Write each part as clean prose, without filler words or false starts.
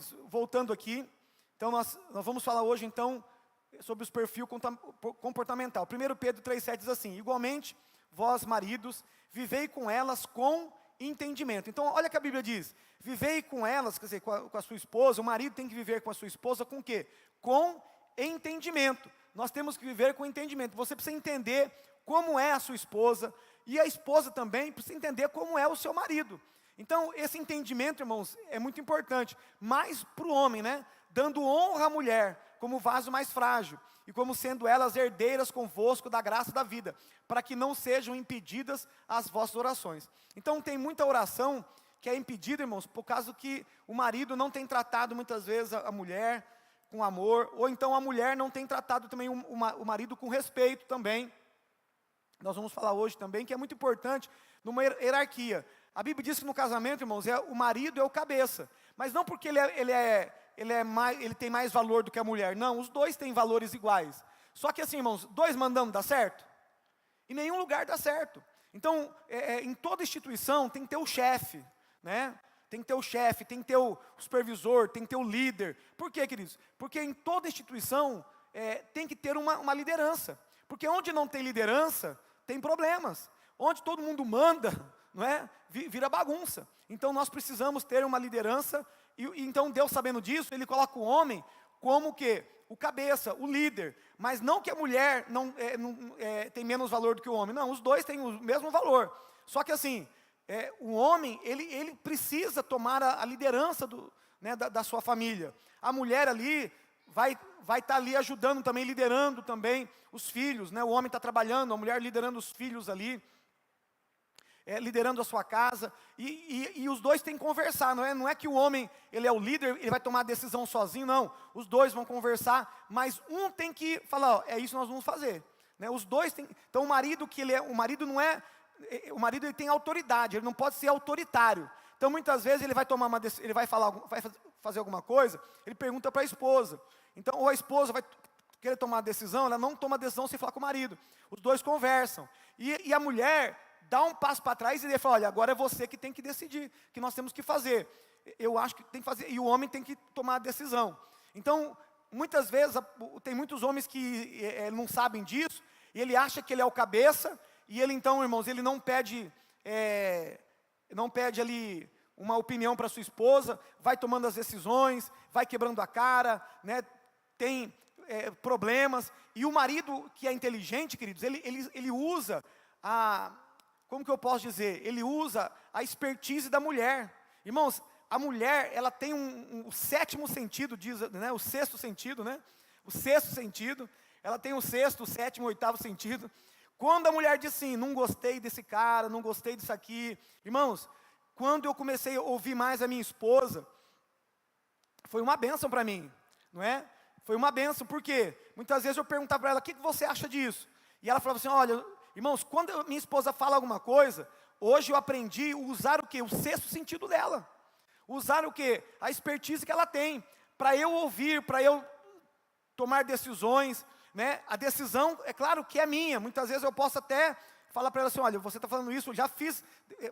queridos, voltando aqui, então nós vamos falar hoje, então, sobre os perfil comportamental. 1 Pedro 3,7 diz assim: igualmente, vós maridos, vivei com elas com entendimento. Então, olha que a Bíblia diz: vivei com elas, quer dizer, com a sua esposa. O marido tem que viver com a sua esposa com o quê? Com entendimento. Nós temos que viver com entendimento. Você precisa entender como é a sua esposa, e a esposa também precisa entender como é o seu marido. Então, esse entendimento, irmãos, é muito importante, mais para o homem, né? Dando honra à mulher, como vaso mais frágil, e como sendo elas herdeiras convosco da graça da vida, para que não sejam impedidas as vossas orações. Então, tem muita oração que é impedida, irmãos, por causa que o marido não tem tratado muitas vezes a mulher com amor, ou então a mulher não tem tratado também o marido com respeito também. Nós vamos falar hoje também que é muito importante numa hierarquia. A Bíblia diz que no casamento, irmãos, o marido é o cabeça, mas não porque ele tem mais valor do que a mulher. Não, os dois têm valores iguais. Só que assim, irmãos, dois mandando dá certo? Em nenhum lugar dá certo. Então, em toda instituição tem que ter o chefe, né? Tem que ter o chefe, tem que ter o supervisor, tem que ter o líder. Por quê, queridos? Porque em toda instituição tem que ter uma liderança. Porque onde não tem liderança, tem problemas. Onde todo mundo manda, não é? Vira bagunça. Então nós precisamos ter uma liderança, e então Deus, sabendo disso, Ele coloca o homem como o quê? O cabeça, o líder. Mas não que a mulher tem menos valor do que o homem. Não, os dois têm o mesmo valor. Só que assim, o homem, ele precisa tomar a liderança da sua família. A mulher ali vai estar ali ajudando também, liderando também os filhos, né? O homem está trabalhando, a mulher liderando os filhos ali, liderando a sua casa, e os dois têm que conversar, não é que o homem, ele é o líder, ele vai tomar a decisão sozinho, não, os dois vão conversar, mas um tem que falar, ó, é isso que nós vamos fazer, né? Os dois têm, então o marido o marido ele tem autoridade, ele não pode ser autoritário. Então muitas vezes ele vai tomar uma decisão, ele vai fazer alguma coisa, ele pergunta para a esposa. Então, ou a esposa vai querer tomar a decisão, ela não toma a decisão sem falar com o marido. Os dois conversam. E a mulher dá um passo para trás e fala: olha, agora é você que tem que decidir, que nós temos que fazer. Eu acho que tem que fazer, e o homem tem que tomar a decisão. Então, muitas vezes, tem muitos homens que não sabem disso, e ele acha que ele é o cabeça, e ele então, irmãos, ele não pede ali uma opinião para sua esposa, vai tomando as decisões, vai quebrando a cara, né? Tem problemas, e o marido que é inteligente, queridos, ele usa como que eu posso dizer? Ele usa a expertise da mulher. Irmãos, a mulher, ela tem o sétimo sentido, diz, né? O sexto sentido, né? O sexto sentido, ela tem o sexto, o sétimo, o oitavo sentido. Quando a mulher diz assim: não gostei desse cara, não gostei disso aqui. Irmãos, quando eu comecei a ouvir mais a minha esposa, foi uma bênção para mim, não é? Foi uma bênção, por quê? Muitas vezes eu perguntava para ela: o que você acha disso? E ela falava assim: olha, irmãos, quando minha esposa fala alguma coisa, hoje eu aprendi a usar o quê? O sexto sentido dela. Usar o quê? A expertise que ela tem, para eu ouvir, para eu tomar decisões, né? A decisão, é claro que é minha. Muitas vezes eu posso até falar para ela assim: olha, você está falando isso, eu já fiz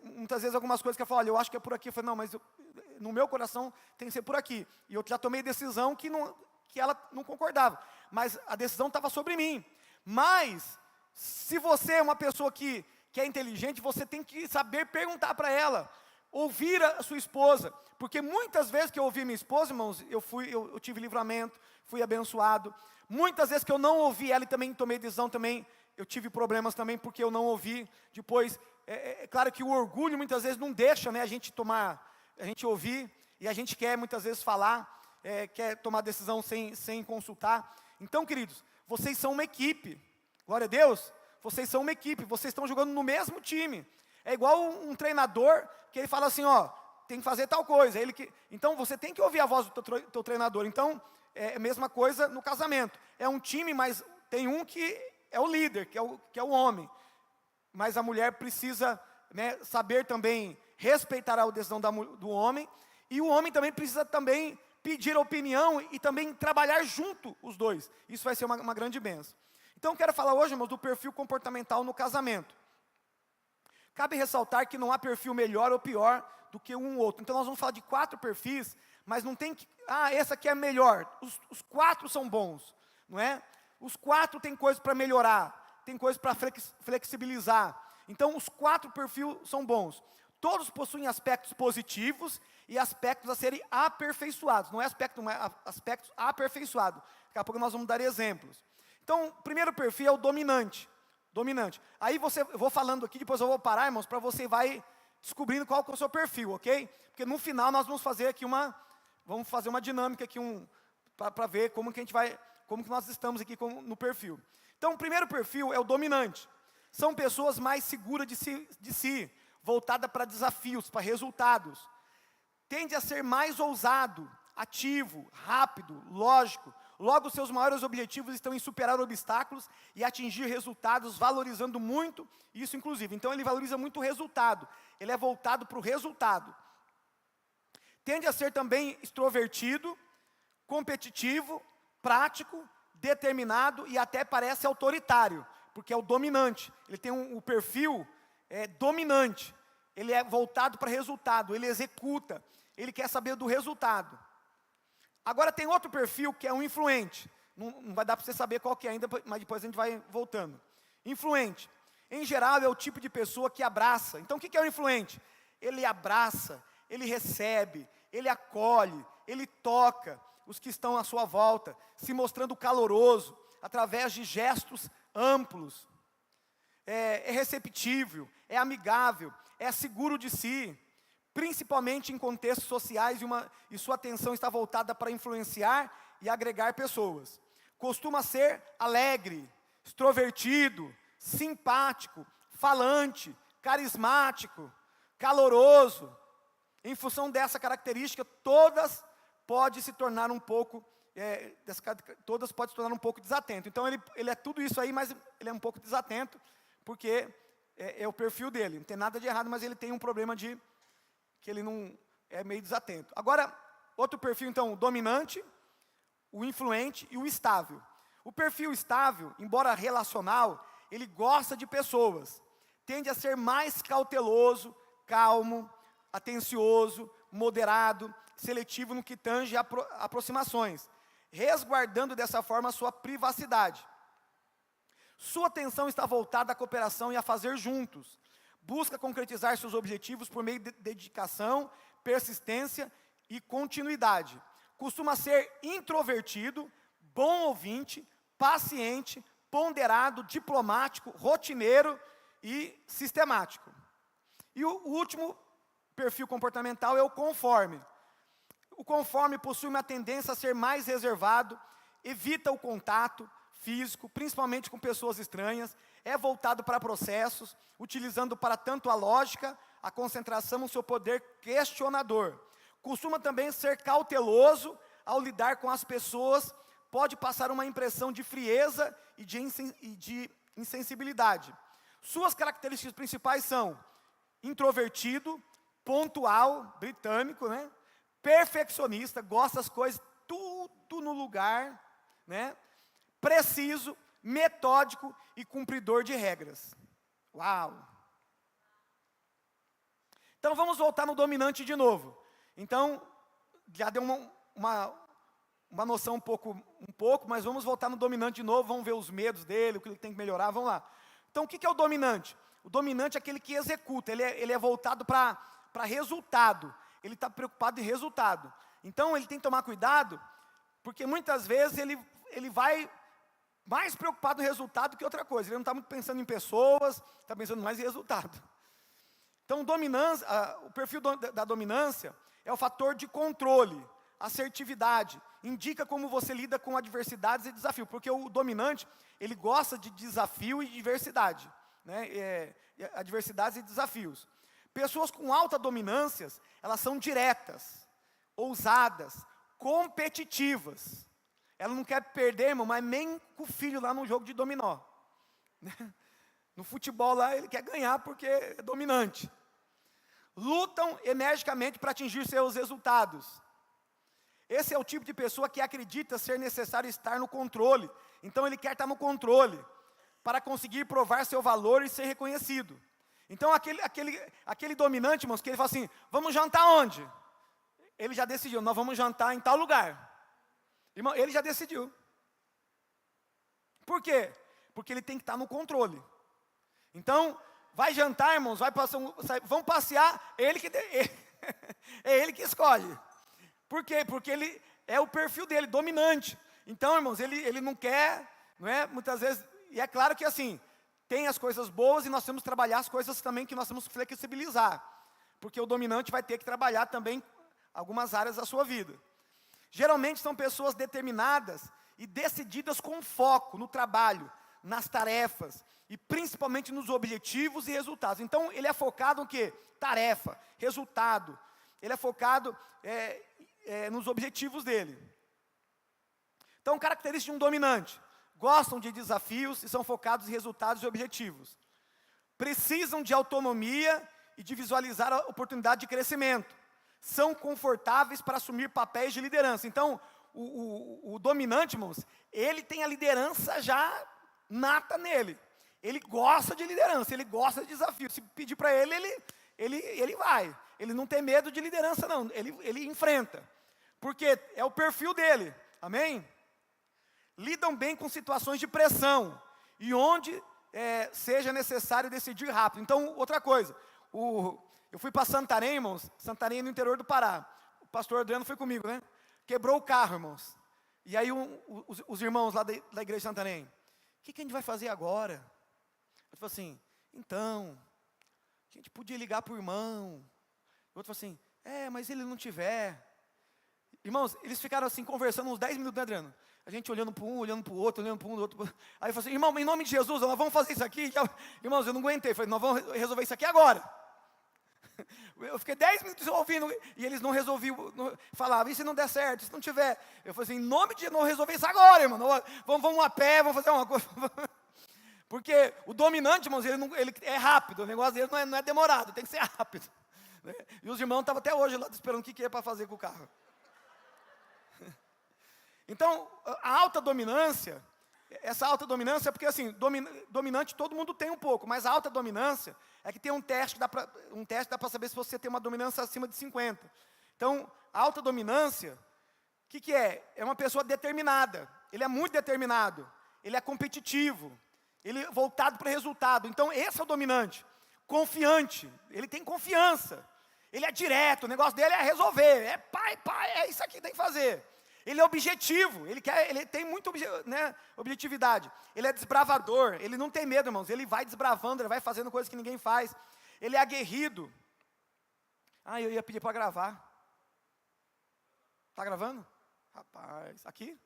muitas vezes algumas coisas que eu falo: olha, eu acho que é por aqui. Eu falo: não, mas no meu coração tem que ser por aqui. E eu já tomei decisão que ela não concordava, mas a decisão estava sobre mim. Mas, se você é uma pessoa que é inteligente, você tem que saber perguntar para ela, ouvir a sua esposa, porque muitas vezes que eu ouvi minha esposa, irmãos, eu tive livramento, fui abençoado. Muitas vezes que eu não ouvi ela e também tomei decisão também, eu tive problemas também porque eu não ouvi. Depois, é claro que o orgulho muitas vezes não deixa, né, a gente ouvir, e a gente quer muitas vezes falar, quer tomar decisão sem consultar. Então, queridos, vocês são uma equipe, glória a Deus, vocês são uma equipe, vocês estão jogando no mesmo time. É igual um treinador que ele fala assim: ó, tem que fazer tal coisa. Então você tem que ouvir a voz do teu treinador. Então, é a mesma coisa no casamento. É um time, mas tem um que é o líder, que é o homem. Mas a mulher precisa, né, saber também respeitar a decisão do homem. E o homem também precisa também pedir opinião e também trabalhar junto os dois. Isso vai ser uma grande bênção. Então eu quero falar hoje, irmãos, do perfil comportamental no casamento. Cabe ressaltar que não há perfil melhor ou pior do que um outro. Então nós vamos falar de 4 perfis mas não tem que, esse aqui é melhor. Os 4 são bons, não é? Os 4 têm coisas para melhorar, tem coisas para flexibilizar. Então, os 4 perfis são bons. Todos possuem aspectos positivos e aspectos a serem aperfeiçoados. Não é aspecto, mas aspectos aperfeiçoados. Daqui a pouco nós vamos dar exemplos. Então, o primeiro perfil é o dominante. Dominante. Aí eu vou falando aqui, depois eu vou parar, irmãos, para você vai descobrindo qual que é o seu perfil, ok? Porque no final nós vamos fazer aqui uma dinâmica aqui, para ver como que nós estamos aqui no perfil. Então, o primeiro perfil é o dominante. São pessoas mais seguras de si, voltada para desafios, para resultados. Tende a ser mais ousado, ativo, rápido, lógico. Logo, seus maiores objetivos estão em superar obstáculos e atingir resultados, valorizando muito isso, inclusive. Então, ele valoriza muito o resultado. Ele é voltado para o resultado. Tende a ser também extrovertido, competitivo, prático, determinado e até parece autoritário, porque é o dominante. Ele tem o perfil dominante. Ele é voltado para resultado, ele executa, ele quer saber do resultado. Agora tem outro perfil que é um influente. Não vai dar para você saber qual que é ainda, mas depois a gente vai voltando. Influente. Em geral é o tipo de pessoa que abraça. Então o que é o influente? Ele abraça, ele recebe, ele acolhe, ele toca os que estão à sua volta, se mostrando caloroso, através de gestos amplos. É receptível, é amigável, é seguro de si, principalmente em contextos sociais, e sua atenção está voltada para influenciar e agregar pessoas. Costuma ser alegre, extrovertido, simpático, falante, carismático, caloroso. Em função dessa característica, todas podem se tornar um pouco desatento. Então ele é tudo isso aí, mas ele é um pouco desatento, porque é o perfil dele. Não tem nada de errado, mas ele tem um problema que ele não é meio desatento. Agora, outro perfil, então, o dominante, o influente e o estável. O perfil estável, embora relacional, ele gosta de pessoas. Tende a ser mais cauteloso, calmo, atencioso, moderado, seletivo no que tange aproximações, resguardando dessa forma a sua privacidade. Sua atenção está voltada à cooperação e a fazer juntos. Busca concretizar seus objetivos por meio de dedicação, persistência e continuidade. Costuma ser introvertido, bom ouvinte, paciente, ponderado, diplomático, rotineiro e sistemático. E o último perfil comportamental é o conforme. O conforme possui uma tendência a ser mais reservado, evita o contato físico, principalmente com pessoas estranhas, é voltado para processos, utilizando para tanto a lógica, a concentração, o seu poder questionador. Costuma também ser cauteloso ao lidar com as pessoas, pode passar uma impressão de frieza e de insensibilidade. Suas características principais são introvertido, pontual, britânico, né? Perfeccionista, gosta das coisas tudo no lugar, né? Preciso, metódico e cumpridor de regras. Uau! Então vamos voltar no dominante de novo. Então, já deu uma noção um pouco, mas vamos voltar no dominante de novo, vamos ver os medos dele, o que ele tem que melhorar, vamos lá. Então o que é o dominante? O dominante é aquele que executa, ele é voltado para resultado, ele está preocupado em resultado. Então ele tem que tomar cuidado, porque muitas vezes ele vai mais preocupado no resultado que outra coisa. Ele não está muito pensando em pessoas, está pensando mais em resultado. Então o perfil da dominância é o fator de controle, assertividade, indica como você lida com adversidades e desafios, porque o dominante, ele gosta de desafio e diversidade, né? Adversidades e desafios. Pessoas com alta dominância, elas são diretas, ousadas, competitivas. Ela não quer perder, irmão, mas nem com o filho lá no jogo de dominó. No futebol lá, ele quer ganhar porque é dominante. Lutam energicamente para atingir seus resultados. Esse é o tipo de pessoa que acredita ser necessário estar no controle. Então ele quer estar no controle, para conseguir provar seu valor e ser reconhecido. Então aquele dominante, irmãos, que ele fala assim, vamos jantar onde? ele já decidiu, nós vamos jantar em tal lugar. Irmão, ele já decidiu. Por quê? Porque ele tem que estar no controle. Então, vai jantar, irmãos, vão passear, é ele que escolhe. Por quê? Porque ele é o perfil dele, dominante. Então, irmãos, ele não quer, não é? Muitas vezes, e é claro que assim, tem as coisas boas e nós temos que trabalhar as coisas também que nós temos que flexibilizar. Porque o dominante vai ter que trabalhar também algumas áreas da sua vida. Geralmente são pessoas determinadas e decididas com foco no trabalho, nas tarefas e principalmente nos objetivos e resultados. Então ele é focado no quê? Tarefa, resultado. Ele é focado nos objetivos dele. Então, característica de um dominante: gostam de desafios e são focados em resultados e objetivos. Precisam de autonomia e de visualizar a oportunidade de crescimento. São confortáveis para assumir papéis de liderança. Então, o dominante, irmãos, ele tem a liderança já nata nele. Ele gosta de liderança, ele gosta de desafio. Se pedir para ele vai. Ele não tem medo de liderança, não. Ele enfrenta. Porque é o perfil dele. Amém? Lidam bem com situações de pressão. E onde seja necessário decidir rápido. Então, outra coisa. Eu fui para Santarém, irmãos. Santarém no interior do Pará. O pastor Adriano foi comigo, né? Quebrou o carro, irmãos. E aí os irmãos lá da igreja de Santarém: o que a gente vai fazer agora? Ele falou assim: então, a gente podia ligar para o irmão. O outro falou assim: mas ele não tiver. Irmãos, eles ficaram assim conversando uns 10 minutos, né, Adriano? A gente olhando para um, olhando para o outro, olhando para um, outro. Aí eu falei assim: irmão, em nome de Jesus, nós vamos fazer isso aqui. Irmãos, eu não aguentei. Eu falei: nós vamos resolver isso aqui agora. Eu fiquei 10 minutos ouvindo e eles não resolviam, falavam: e se não der certo, se não tiver? Eu falei assim: em nome de Jesus, não resolver isso agora, irmão. Vamos a pé, vamos fazer uma coisa. Porque o dominante, irmãos, ele é rápido, o negócio dele não é demorado, tem que ser rápido. Né? E os irmãos estavam até hoje lá esperando o que é para fazer com o carro. Então, a alta dominância, essa alta dominância é porque assim, dominante todo mundo tem um pouco, mas a alta dominância é que tem um teste, dá para saber se você tem uma dominância acima de 50. Então, a alta dominância, o que é? É uma pessoa determinada, ele é muito determinado, ele é competitivo, ele é voltado para o resultado. Então, esse é o dominante, confiante, ele tem confiança, ele é direto, o negócio dele é resolver, pai, é isso aqui que tem que fazer. Ele é objetivo, ele tem muita objetividade. Ele é desbravador, ele não tem medo, irmãos. Ele vai desbravando, ele vai fazendo coisas que ninguém faz. Ele é aguerrido. Eu ia pedir para gravar. Está gravando? Rapaz, aqui?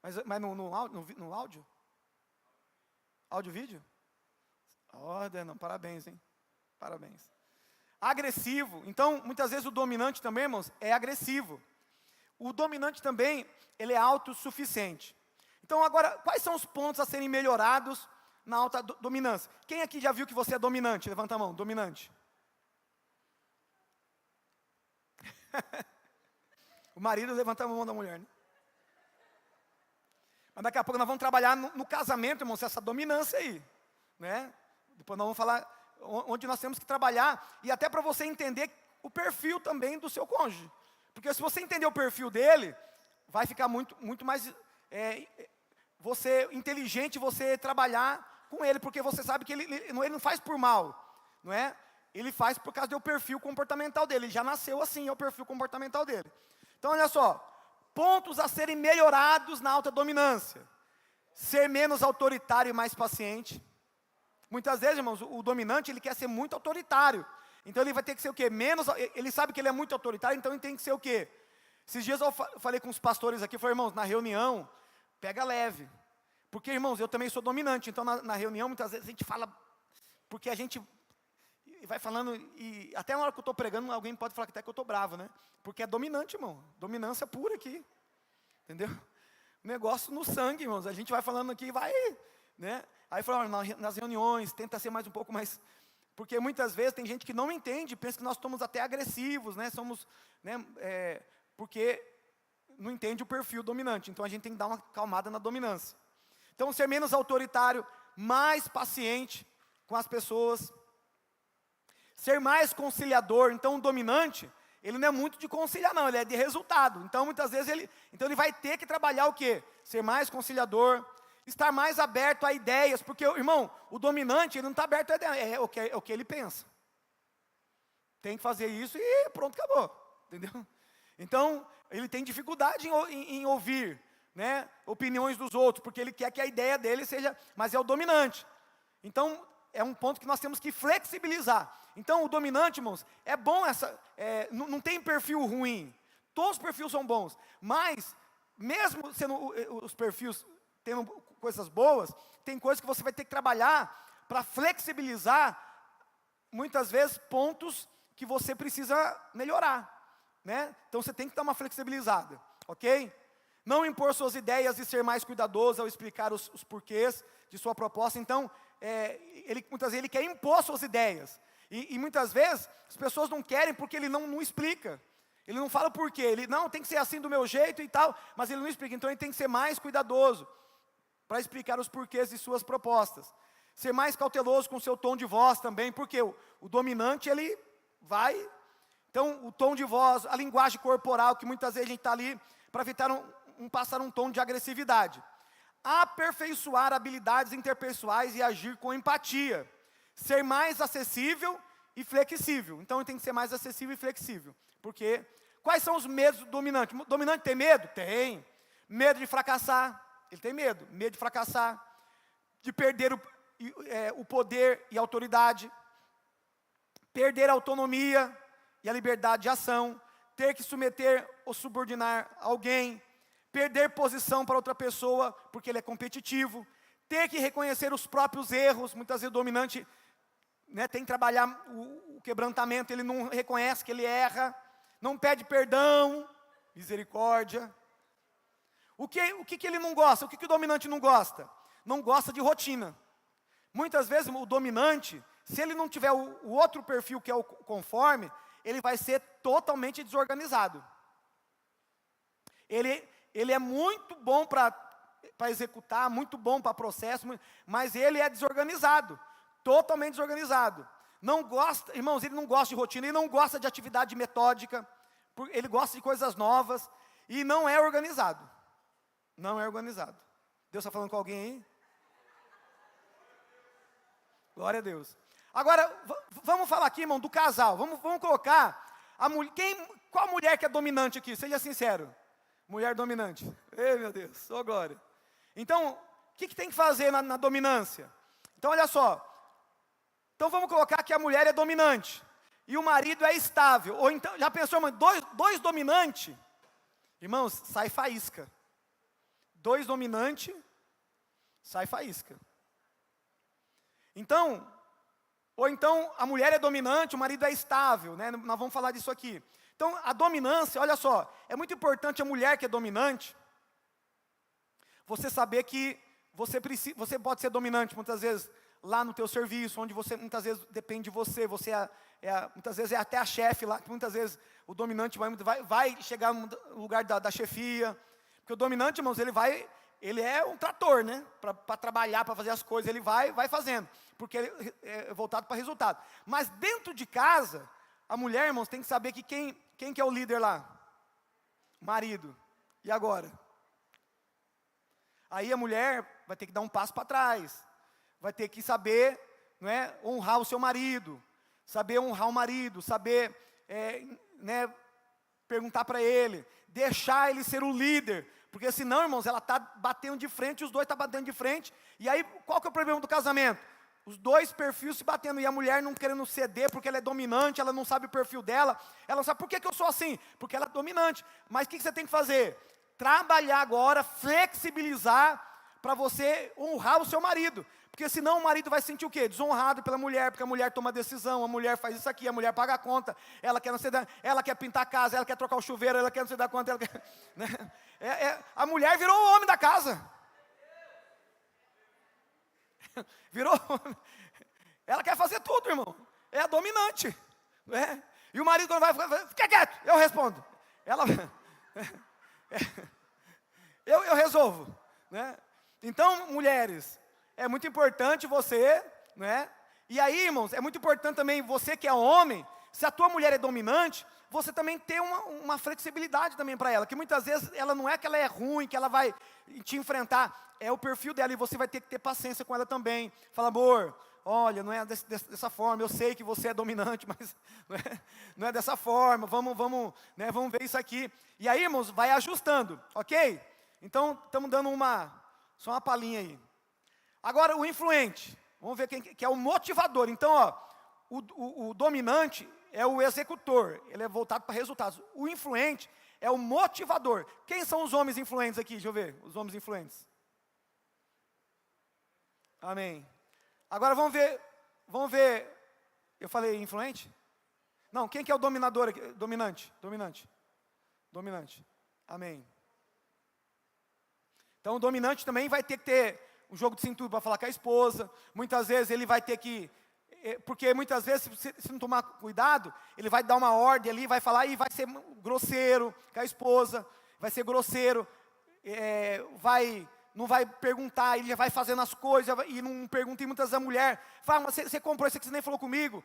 Mas no áudio? Áudio e vídeo? Não, parabéns, hein? Parabéns. Agressivo. Então, muitas vezes o dominante também, irmãos, é agressivo. O dominante também, ele é autossuficiente. Então agora, quais são os pontos a serem melhorados na alta dominância? Quem aqui já viu que você é dominante? Levanta a mão, dominante. O marido levanta a mão da mulher, né? Mas daqui a pouco nós vamos trabalhar no casamento, irmãos, essa dominância aí, né? Depois nós vamos falar onde nós temos que trabalhar, e até para você entender o perfil também do seu cônjuge. Porque se você entender o perfil dele, vai ficar muito mais inteligente você trabalhar com ele, porque você sabe que ele não faz por mal, não é? Ele faz por causa do perfil comportamental dele, ele já nasceu assim, é o perfil comportamental dele. Então olha só, pontos a serem melhorados na alta dominância: ser menos autoritário e mais paciente. Muitas vezes, irmãos, o dominante, ele quer ser muito autoritário. Então ele vai ter que ser o quê? Ele sabe que ele é muito autoritário, então ele tem que ser o quê? Esses dias eu falei com os pastores aqui, falei: irmãos, na reunião, pega leve. Porque, irmãos, eu também sou dominante, então na reunião muitas vezes a gente fala, porque a gente vai falando, e até na hora que eu estou pregando, alguém pode falar que até que eu estou bravo, né? Porque é dominante, irmão, dominância pura aqui, entendeu? Negócio no sangue, irmãos, a gente vai falando aqui, vai, né? Aí fala, nas reuniões, tenta ser mais um pouco mais... Porque muitas vezes tem gente que não entende, pensa que nós somos até agressivos, né? Porque não entende o perfil dominante. Então a gente tem que dar uma acalmada na dominância. Então ser menos autoritário, mais paciente com as pessoas. Ser mais conciliador. Então o dominante, ele não é muito de conciliar não, ele é de resultado. Então muitas vezes ele vai ter que trabalhar o quê? Ser mais conciliador, estar mais aberto a ideias, porque, irmão, o dominante, ele não está aberto a ideias, é o que ele pensa. Tem que fazer isso e pronto, acabou, entendeu? Então, ele tem dificuldade em ouvir, né, opiniões dos outros, porque ele quer que a ideia dele seja, mas é o dominante. Então, é um ponto que nós temos que flexibilizar. Então, o dominante, irmãos, é bom não tem perfil ruim, todos os perfis são bons, mas, mesmo sendo os perfis tendo coisas boas, tem coisas que você vai ter que trabalhar para flexibilizar, muitas vezes, pontos que você precisa melhorar, né? Então você tem que dar uma flexibilizada, ok? Não impor suas ideias e ser mais cuidadoso ao explicar os porquês de sua proposta. Então, muitas vezes ele quer impor suas ideias, e muitas vezes as pessoas não querem porque ele não explica, ele não fala o porquê, ele não, tem que ser assim do meu jeito e tal, mas ele não explica, então ele tem que ser mais cuidadoso para explicar os porquês de suas propostas. Ser mais cauteloso com o seu tom de voz também, porque o dominante, ele vai... Então, o tom de voz, a linguagem corporal, que muitas vezes a gente está ali para evitar passar um tom de agressividade. Aperfeiçoar habilidades interpessoais e agir com empatia. Ser mais acessível e flexível. Então, tem que ser mais acessível e flexível. Porque, quais são os medos do dominante? O dominante tem medo? Tem. Medo de fracassar. Ele tem medo de fracassar, de perder o poder e a autoridade, perder a autonomia e a liberdade de ação, ter que submeter ou subordinar alguém, perder posição para outra pessoa porque ele é competitivo, ter que reconhecer os próprios erros. Muitas vezes o dominante, né, tem que trabalhar o quebrantamento, ele não reconhece que ele erra, não pede perdão, misericórdia. O que ele não gosta? O que o dominante não gosta? Não gosta de rotina. Muitas vezes o dominante, se ele não tiver o outro perfil que é o conforme, ele vai ser totalmente desorganizado. Ele é muito bom para executar, muito bom para processo, mas ele é desorganizado, totalmente desorganizado. Não gosta, irmãos, ele não gosta de rotina, ele não gosta de atividade metódica, ele gosta de coisas novas e não é organizado. Não é organizado. Deus está falando com alguém aí? Glória a Deus. Agora, vamos falar aqui, irmão, do casal. Vamos colocar qual mulher que é dominante aqui? Seja sincero. Mulher dominante. Ei, meu Deus, só glória. Então, o que tem que fazer na dominância? Então, olha só. Então, vamos colocar que a mulher é dominante e o marido é estável. Ou então, já pensou, irmão, dois dominantes? Irmãos, sai faísca. Dois dominantes, sai faísca. Então, ou então a mulher é dominante, o marido é estável, né? Nós vamos falar disso aqui. Então, a dominância, olha só, é muito importante a mulher que é dominante, você saber que você pode ser dominante muitas vezes lá no teu serviço, onde você muitas vezes depende de você muitas vezes é até a chefe lá, que muitas vezes o dominante vai chegar no lugar da chefia. Porque o dominante, irmãos, ele é um trator, né? Para trabalhar, para fazer as coisas, ele vai fazendo. Porque ele é voltado para resultado. Mas dentro de casa, a mulher, irmãos, tem que saber que quem que é o líder lá? Marido. E agora? Aí a mulher vai ter que dar um passo para trás. Vai ter que saber, não é, honrar o seu marido. Saber honrar o marido. Saber, né, perguntar para ele. Deixar ele ser o líder. Porque senão, irmãos, ela está batendo de frente, os dois estão batendo de frente. E aí, qual que é o problema do casamento? Os dois perfis se batendo, e a mulher não querendo ceder, porque ela é dominante, ela não sabe o perfil dela. Ela não sabe, por que eu sou assim? Porque ela é dominante. Mas o que você tem que fazer? Trabalhar agora, flexibilizar, para você honrar o seu marido. Porque senão o marido vai se sentir o quê? Desonrado pela mulher, porque a mulher toma decisão, a mulher faz isso aqui, a mulher paga a conta, ela quer não sei, ela quer pintar a casa, ela quer trocar o chuveiro, ela quer não sei dar conta, ela quer, né? A mulher virou o homem da casa. Virou homem. Ela quer fazer tudo, irmão. É a dominante, né? E o marido quando vai, fica quieto, eu respondo. Ela, eu resolvo, né? Então, mulheres, é muito importante você, né? E aí, irmãos, é muito importante também você que é homem, se a tua mulher é dominante, você também ter uma flexibilidade também para ela, que muitas vezes ela não é que ela é ruim, que ela vai te enfrentar, é o perfil dela, e você vai ter que ter paciência com ela também. Fala, amor, olha, não é dessa forma, eu sei que você é dominante, mas não é dessa forma, vamos ver isso aqui. E aí, irmãos, vai ajustando, ok? Então, estamos dando só uma palhinha aí. Agora, o influente, vamos ver quem que é o motivador. Então, ó, o dominante é o executor, ele é voltado para resultados. O influente é o motivador. Quem são os homens influentes aqui? Deixa eu ver, os homens influentes. Amém. Agora vamos ver, eu falei influente? Não, quem que é o dominador aqui? Dominante. Amém. Então o dominante também vai ter que ter um jogo de cintura para falar com a esposa. Muitas vezes ele vai ter que, porque muitas vezes se não tomar cuidado, ele vai dar uma ordem ali, vai falar e vai ser grosseiro com a esposa, vai ser grosseiro, não vai perguntar, ele já vai fazendo as coisas, e não pergunta, e muitas vezes a mulher fala, mas você comprou isso aqui, você nem falou comigo,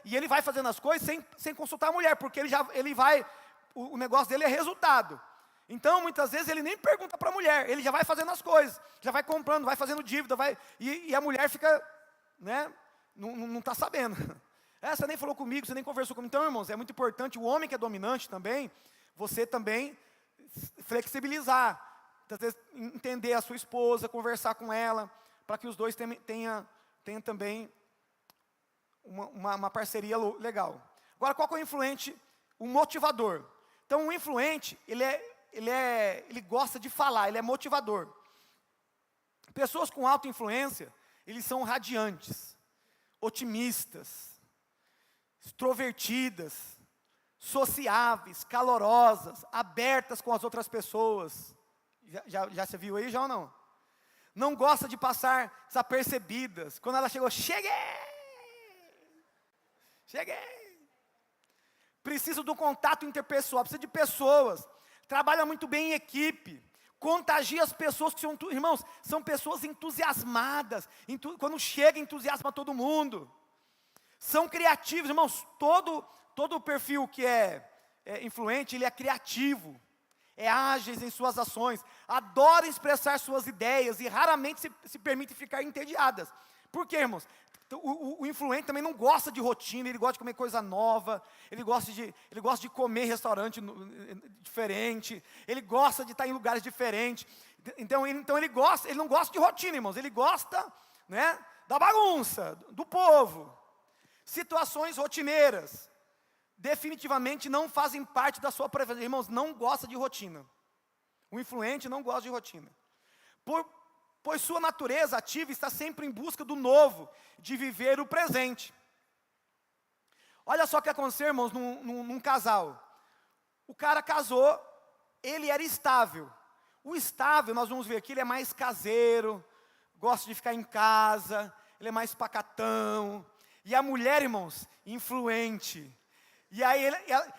e ele vai fazendo as coisas sem consultar a mulher, porque o negócio dele é resultado. Então, muitas vezes, ele nem pergunta para a mulher, ele já vai fazendo as coisas, já vai comprando, vai fazendo dívida, e a mulher fica, não está sabendo. Você nem falou comigo, você nem conversou comigo. Então, irmãos, é muito importante, o homem que é dominante também, você também flexibilizar, às vezes, entender a sua esposa, conversar com ela, para que os dois tenham também uma parceria legal. Agora, qual que é o influente? O motivador. Então, o influente, ele gosta de falar, ele é motivador. Pessoas com alta influência, eles são radiantes, otimistas, extrovertidas, sociáveis, calorosas, abertas com as outras pessoas. Já se viu aí, já ou não? Não gosta de passar desapercebidas. Quando ela chegou, cheguei! Precisa do contato interpessoal, precisa de pessoas. Trabalha muito bem em equipe. Contagia as pessoas que são, irmãos, são pessoas entusiasmadas. Quando chega, entusiasma todo mundo. São criativos, irmãos. Todo o perfil que é influente, ele é criativo. É ágeis em suas ações, adora expressar suas ideias e raramente se permite ficar entediadas. Por quê, irmãos? O influente também não gosta de rotina, ele gosta de comer coisa nova, ele gosta de comer em restaurante diferente, ele gosta de estar em lugares diferentes. Então ele não gosta de rotina, irmãos, ele gosta, da bagunça, do povo. Situações rotineiras definitivamente não fazem parte da sua preferência. Irmãos, não gosta de rotina. O influente não gosta de rotina. Pois sua natureza ativa está sempre em busca do novo, de viver o presente. Olha só o que aconteceu, irmãos, num casal. O cara casou, ele era estável. O estável, nós vamos ver aqui, ele é mais caseiro, gosta de ficar em casa, ele é mais pacatão. E a mulher, irmãos, influente. E aí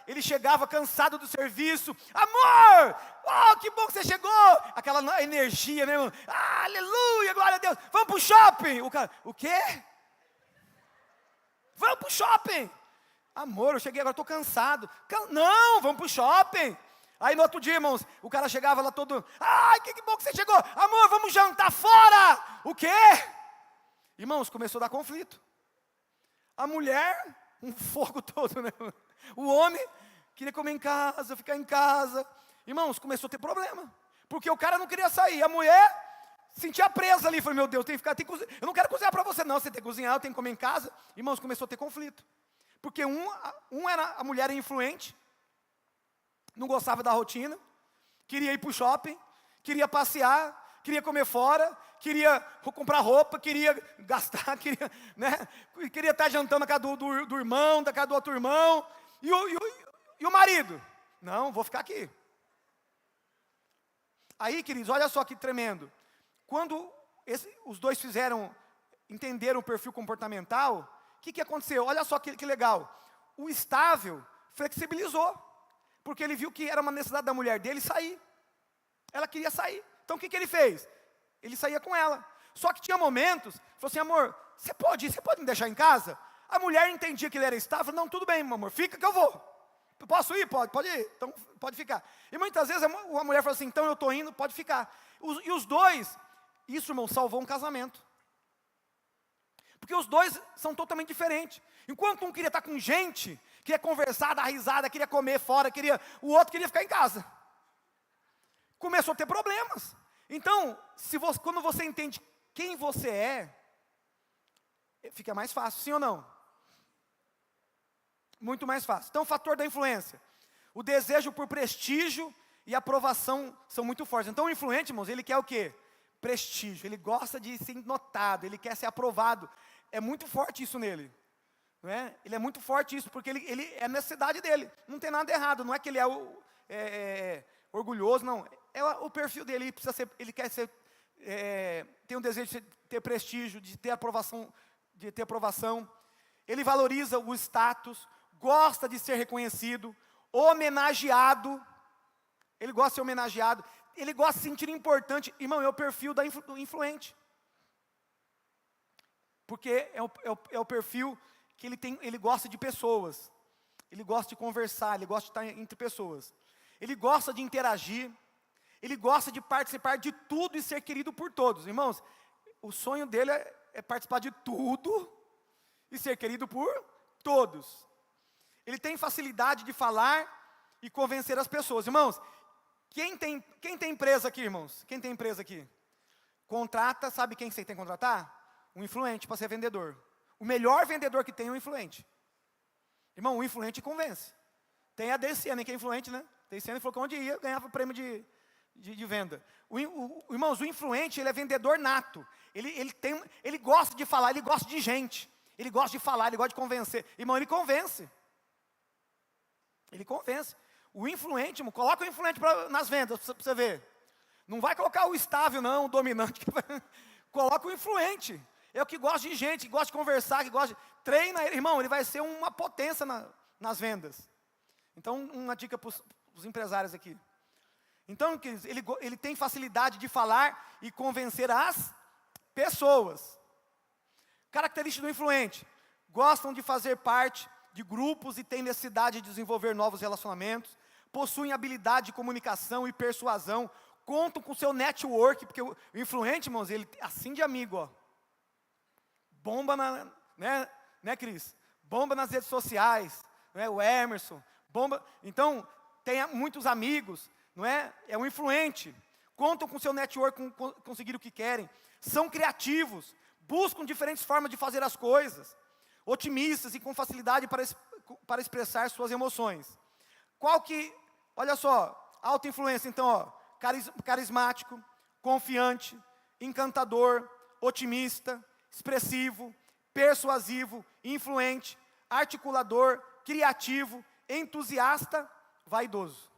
ele chegava cansado do serviço. Amor, que bom que você chegou. Aquela energia, né, irmão? Aleluia, glória a Deus. Vamos para o shopping. O cara, o quê? Vamos para o shopping. Amor, eu cheguei agora, estou cansado. Não, vamos para o shopping. Aí no outro dia, irmãos, o cara chegava lá todo, que bom que você chegou. Amor, vamos jantar fora. O quê? Irmãos, começou a dar conflito. A mulher, um fogo todo, né? O homem queria comer em casa, ficar em casa. Irmãos, começou a ter problema. Porque o cara não queria sair. A mulher sentia presa ali. Falei, meu Deus, eu não quero cozinhar para você, não. Você tem que cozinhar, eu tenho que comer em casa. Irmãos, começou a ter conflito. Porque a mulher era influente, não gostava da rotina, queria ir para o shopping, queria passear, queria comer fora, queria comprar roupa, queria gastar, queria estar jantando na casa do irmão, da casa do outro irmão. E o marido? Não, vou ficar aqui. Aí, queridos, olha só que tremendo. Quando os dois entenderam o perfil comportamental, o que aconteceu? Olha só que legal. O estável flexibilizou, porque ele viu que era uma necessidade da mulher dele sair. Ela queria sair. Então o que ele fez? Ele saía com ela. Só que tinha momentos, falou assim, amor, você pode me deixar em casa? A mulher entendia que ele era estável, não, tudo bem, meu amor, fica que eu vou. Posso ir? Pode ir. Então, pode ficar. E muitas vezes a mulher fala assim, então eu estou indo, pode ficar. E os dois, isso, irmão, salvou um casamento. Porque os dois são totalmente diferentes. Enquanto um queria estar com gente, queria conversar, dar risada, queria comer fora, o outro queria ficar em casa. Começou a ter problemas. Então, quando você entende quem você fica mais fácil, sim ou não? Muito mais fácil. Então, o fator da influência. O desejo por prestígio e aprovação são muito fortes. Então, o influente, irmãos, ele quer o quê? Prestígio. Ele gosta de ser notado, ele quer ser aprovado. É muito forte isso nele. Não é? Ele é muito forte isso, porque ele é a necessidade dele. Não tem nada errado, não é que ele é orgulhoso, não. É o perfil dele, ele quer ser, tem um desejo de ter prestígio, de ter aprovação. Ele valoriza o status, gosta de ser reconhecido, homenageado. Ele gosta de ser homenageado, ele gosta de se sentir importante. Irmão, é o perfil do influente. Porque é o perfil que ele gosta de pessoas. Ele gosta de conversar, ele gosta de estar entre pessoas. Ele gosta de interagir, ele gosta de participar de tudo e ser querido por todos. Irmãos, o sonho dele é participar de tudo e ser querido por todos. Ele tem facilidade de falar e convencer as pessoas. Irmãos, quem tem empresa aqui, irmãos? Quem tem empresa aqui? Contrata, sabe quem você tem que contratar? Um influente para ser vendedor. O melhor vendedor que tem é um influente. Irmão, o influente convence. Tem a Deiciane, que é influente, né? Deiciane falou que onde ia, ganhava o prêmio de venda. Irmãos, o influente, ele é vendedor nato. Ele gosta de falar, ele gosta de gente. Ele gosta de falar, ele gosta de convencer. Irmão, ele convence. Ele convence. O influente, irmão, coloca o influente nas vendas, para você ver. Não vai colocar o estável, não, o dominante. Coloca o influente. É o que gosta de gente, que gosta de conversar, que gosta de... Treina ele, irmão, ele vai ser uma potência nas vendas. Então, uma dica para os empresários aqui. Então, ele tem facilidade de falar e convencer as pessoas. Característica do influente. Gostam de fazer parte de grupos e têm necessidade de desenvolver novos relacionamentos. Possuem habilidade de comunicação e persuasão. Contam com o seu network, porque o influente, irmãos, ele assim de amigo, ó. Bomba né, Cris? Bomba nas redes sociais, né? O Emerson, bomba. Então, tem muitos amigos, não é? É um influente. Contam com o seu network, conseguir o que querem. São criativos, buscam diferentes formas de fazer as coisas. Otimistas e com facilidade para expressar suas emoções. Olha só, alta influência, então, ó, carismático, confiante, encantador, otimista, expressivo, persuasivo, influente, articulador, criativo, entusiasta, vaidoso.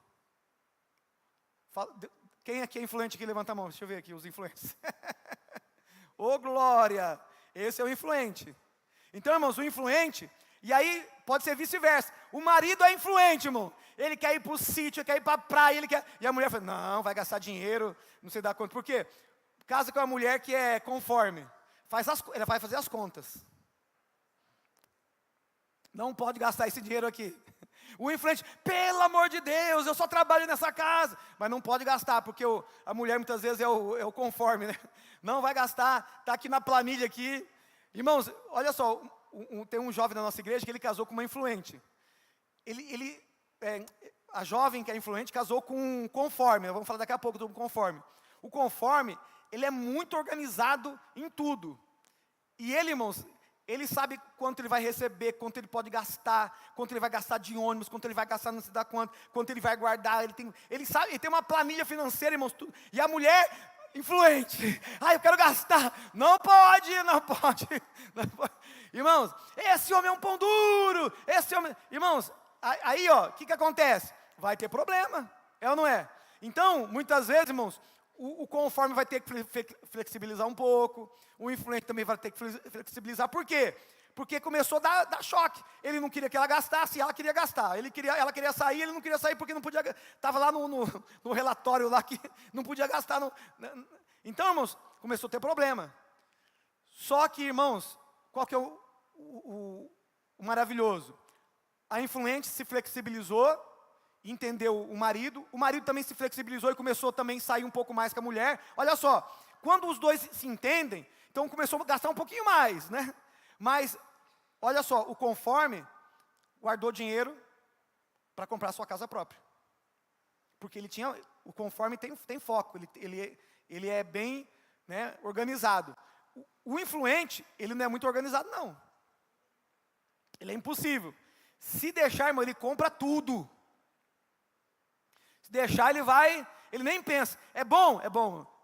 Quem aqui é influente aqui? Levanta a mão, deixa eu ver aqui os influentes. Ô glória, esse é o influente. Então, irmãos, o influente, e aí pode ser vice-versa. O marido é influente, irmão. Ele quer ir para o sítio, quer ir para a praia, e a mulher fala, não, vai gastar dinheiro, não sei dar conta. Por quê? Casa com uma mulher que é conforme. Ela vai fazer as contas. Não pode gastar esse dinheiro aqui. O influente, pelo amor de Deus, eu só trabalho nessa casa. Mas não pode gastar, porque a mulher muitas vezes é o conforme, né? Não vai gastar, está aqui na planilha aqui. Irmãos, olha só, tem um jovem da nossa igreja que ele casou com uma influente. A jovem que é influente casou com um conforme. Vamos falar daqui a pouco do conforme. O conforme, ele é muito organizado em tudo. E ele, irmãos, ele sabe quanto ele vai receber, quanto ele pode gastar, quanto ele vai gastar de ônibus, quanto ele vai gastar não sei da quanto ele vai guardar. Ele sabe, ele tem uma planilha financeira, irmãos. Tudo. E a mulher, influente. Eu quero gastar. Não pode. Irmãos, esse homem é um pão duro. Irmãos, aí, ó, o que acontece? Vai ter problema, é ou não é? Então, muitas vezes, irmãos, o conforme vai ter que flexibilizar um pouco, o influente também vai ter que flexibilizar. Por quê? Porque começou a dar choque. Ele não queria que ela gastasse, ela queria gastar. Ela queria sair, ele não queria sair porque não podia. Estava lá no relatório lá que não podia gastar. Então, irmãos, começou a ter problema. Só que, irmãos, qual que é o maravilhoso? a influente se flexibilizou, entendeu o marido também se flexibilizou e começou também a sair um pouco mais com a mulher. Olha só, quando os dois se entendem, então começou a gastar um pouquinho mais, né? Mas, olha só, o conforme guardou dinheiro para comprar sua casa própria. Porque ele tinha, o conforme tem foco, ele é bem, né, organizado. O influente, ele não é muito organizado, não. Ele é impossível. Se deixar, irmão, ele compra tudo. Se deixar, ele nem pensa. É bom,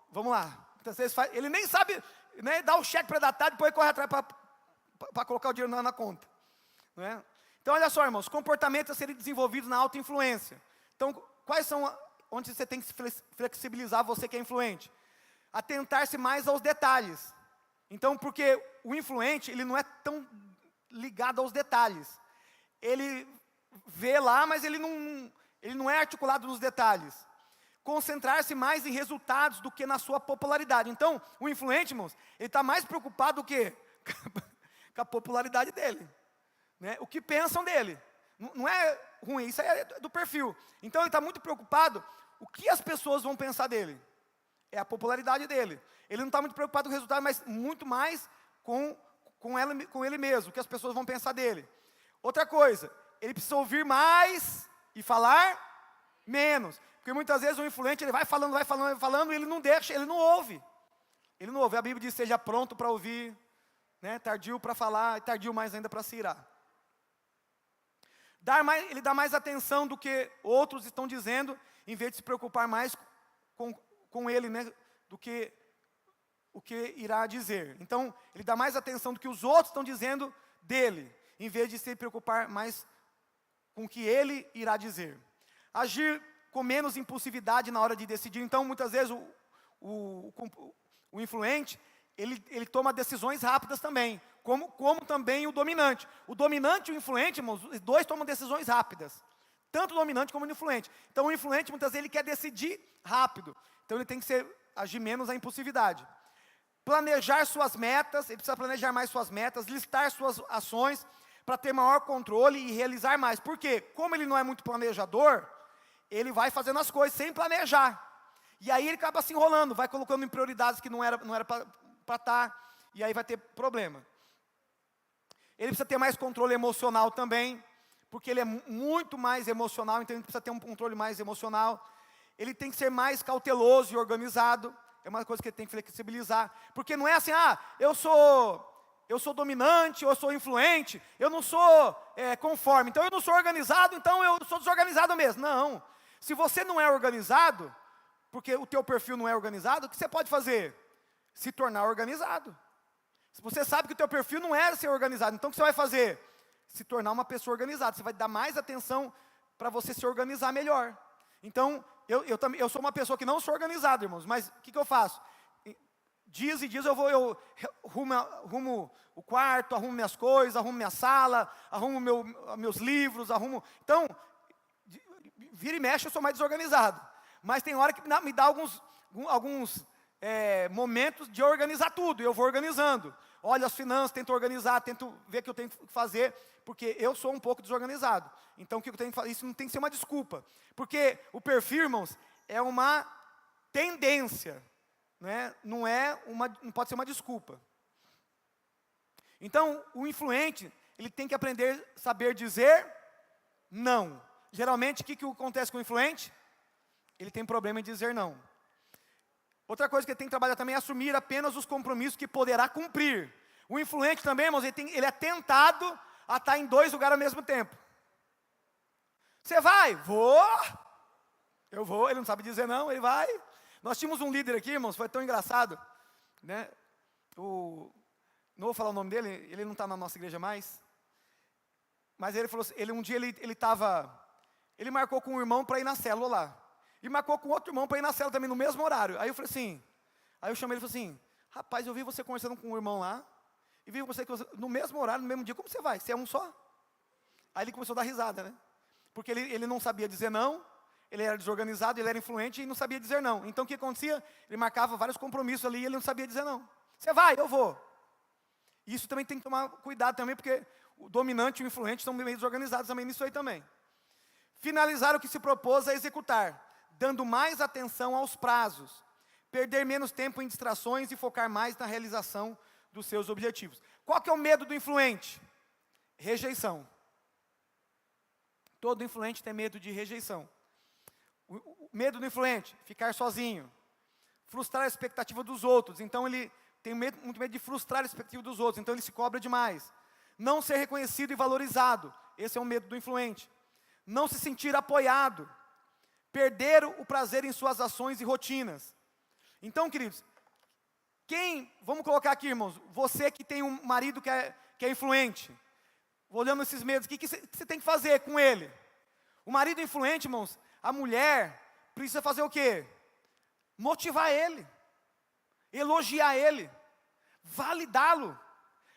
vamos lá. Muitas vezes ele nem sabe, né, dar o cheque pré-datado, depois corre atrás para colocar o dinheiro na conta. Não é? Então, olha só, irmãos, comportamentos a serem desenvolvidos na autoinfluência. Então, quais são, onde você tem que se flexibilizar, você que é influente? Atentar-se mais aos detalhes. Então, porque o influente, ele não é tão ligado aos detalhes. Ele vê lá, mas ele não é articulado nos detalhes. Concentrar-se mais em resultados do que na sua popularidade. Então, o influente, irmãos, ele está mais preocupado do que com a popularidade dele. Né? O que pensam dele. Não é ruim, isso é do perfil. Então, ele está muito preocupado o que as pessoas vão pensar dele. É a popularidade dele. Ele não está muito preocupado com o resultado, mas muito mais com ele mesmo, o que as pessoas vão pensar dele. Outra coisa, ele precisa ouvir mais e falar menos. Porque muitas vezes o influente, ele vai falando, e ele não deixa, ele não ouve. Ele não ouve. A Bíblia diz, seja pronto para ouvir, né? Tardio para falar, e tardio mais ainda para se irar. Ele dá mais atenção do que outros estão dizendo, em vez de se preocupar mais com ele, né? Do que o que irá dizer. Então, ele dá mais atenção do que os outros estão dizendo dele, em vez de se preocupar mais com o que ele irá dizer. Agir com menos impulsividade na hora de decidir. Então, muitas vezes, o influente, ele toma decisões rápidas também, como também o dominante. O dominante e o influente, irmãos, os dois tomam decisões rápidas. Tanto o dominante como o influente. Então, o influente, muitas vezes, ele quer decidir rápido. Então, ele tem que agir menos a impulsividade. Planejar suas metas, ele precisa planejar mais suas metas, listar suas ações, para ter maior controle e realizar mais. Por quê? Como ele não é muito planejador, ele vai fazendo as coisas sem planejar. E aí ele acaba se enrolando, vai colocando em prioridades que não era para estar, e aí vai ter problema. Ele precisa ter mais controle emocional também, porque ele é muito mais emocional, então ele precisa ter um controle mais emocional. Ele tem que ser mais cauteloso e organizado, é uma coisa que ele tem que flexibilizar. Porque não é assim, eu sou dominante, eu sou influente, eu não sou conforme, então eu não sou organizado, então eu sou desorganizado mesmo. Não, se você não é organizado, porque o teu perfil não é organizado, o que você pode fazer? Se tornar organizado. Se você sabe que o teu perfil não é ser organizado, então o que você vai fazer? Se tornar uma pessoa organizada, você vai dar mais atenção para você se organizar melhor. Então, eu sou uma pessoa que não sou organizado, irmãos, mas o que eu faço? Dias e dias eu arrumo o quarto, arrumo minhas coisas, arrumo minha sala, arrumo meus livros, Então, vira e mexe, eu sou mais desorganizado. Mas tem hora que me dá alguns momentos de organizar tudo, e eu vou organizando. Olho as finanças, tento organizar, tento ver o que eu tenho que fazer, porque eu sou um pouco desorganizado. Então, o que eu tenho que fazer? Isso não tem que ser uma desculpa. Porque o perfil, irmãos, é uma tendência. Não pode ser uma desculpa. Então, o influente, ele tem que aprender a saber dizer não. Geralmente, o que acontece com o influente? Ele tem problema em dizer não. Outra coisa que ele tem que trabalhar também é assumir apenas os compromissos que poderá cumprir. O influente também, irmãos, ele é tentado a estar em 2 lugares ao mesmo tempo. Você vai? Vou. Eu vou, ele não sabe dizer não, ele vai. Nós tínhamos um líder aqui, irmãos, foi tão engraçado, né? Não vou falar o nome dele, ele não está na nossa igreja mais. Mas ele falou assim, um dia ele marcou com um irmão para ir na célula lá. E marcou com outro irmão para ir na célula também no mesmo horário. Aí eu falei assim, eu chamei ele e falei assim, rapaz, eu vi você conversando com um irmão lá, e vi você no mesmo horário, no mesmo dia, como você vai? Você é um só? Aí ele começou a dar risada, né? Porque ele não sabia dizer não, ele era desorganizado, ele era influente e não sabia dizer não. Então o que acontecia? Ele marcava vários compromissos ali e ele não sabia dizer não. Você vai, eu vou. Isso também tem que tomar cuidado também, porque o dominante e o influente estão meio desorganizados também nisso aí também. Finalizar o que se propôs a executar, dando mais atenção aos prazos, perder menos tempo em distrações e focar mais na realização dos seus objetivos. Qual que é o medo do influente? Rejeição. Todo influente tem medo de rejeição. O medo do influente, ficar sozinho, frustrar a expectativa dos outros. Então ele tem muito medo de frustrar a expectativa dos outros, então ele se cobra demais. Não ser reconhecido e valorizado, esse é o medo do influente. Não se sentir apoiado, perder o prazer em suas ações e rotinas. Então, queridos, vamos colocar aqui, irmãos, você que tem um marido que é influente, olhando esses medos, o que você tem que fazer com ele? O marido influente, irmãos, a mulher precisa fazer o quê? Motivar ele, elogiar ele, validá-lo,